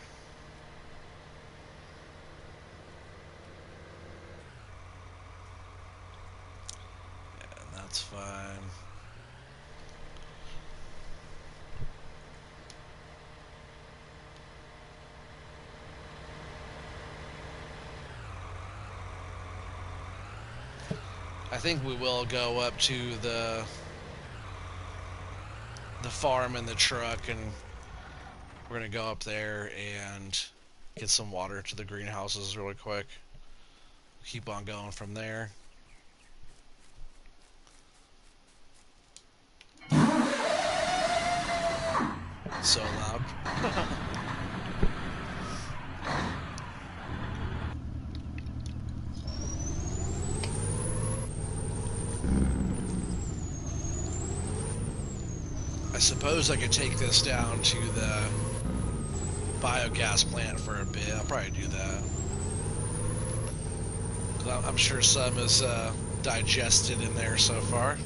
That's fine. I think we will go up to the farm in the truck, and we're gonna go up there and get some water to the greenhouses really quick. Keep on going from there. So loud. I suppose I could take this down to the biogas plant for a bit. I'll probably do that. I'm sure some is digested in there so far.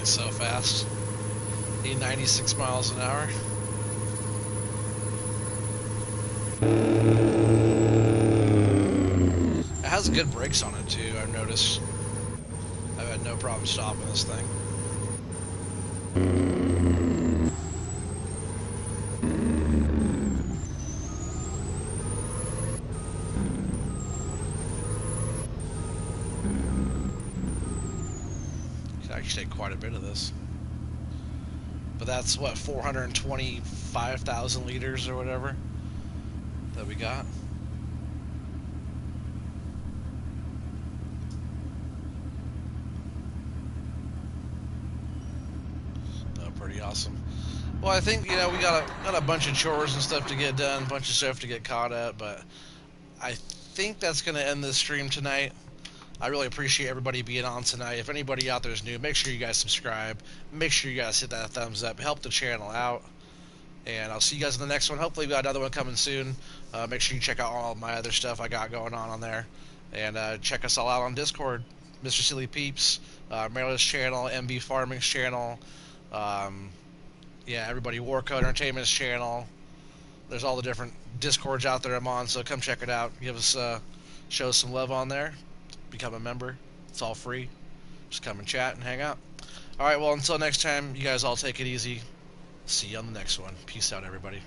So fast. 96 miles an hour. It has good brakes on it too, I've noticed. I've had no problem stopping this thing. Take quite a bit of this, but that's what, 425,000 liters or whatever that we got. Oh, pretty awesome. Well, I think, you know, we got a bunch of chores and stuff to get done, a bunch of stuff to get caught up, but I think that's going to end this stream tonight. I really appreciate everybody being on tonight. If anybody out there is new, make sure you guys subscribe. Make sure you guys hit that thumbs up. Help the channel out. And I'll see you guys in the next one. Hopefully, we got another one coming soon. Make sure you check out all of my other stuff I got going on there. And check us all out on Discord. Mr. Silly Peeps, Maryland's channel, MB Farming's channel. Yeah, everybody, Warcode Entertainment's channel. There's all the different Discords out there I'm on, so come check it out. Give us, show us some love on there. Become a member. It's all free. Just come and chat and hang out. Alright, well, until next time, you guys all take it easy. See you on the next one. Peace out, everybody.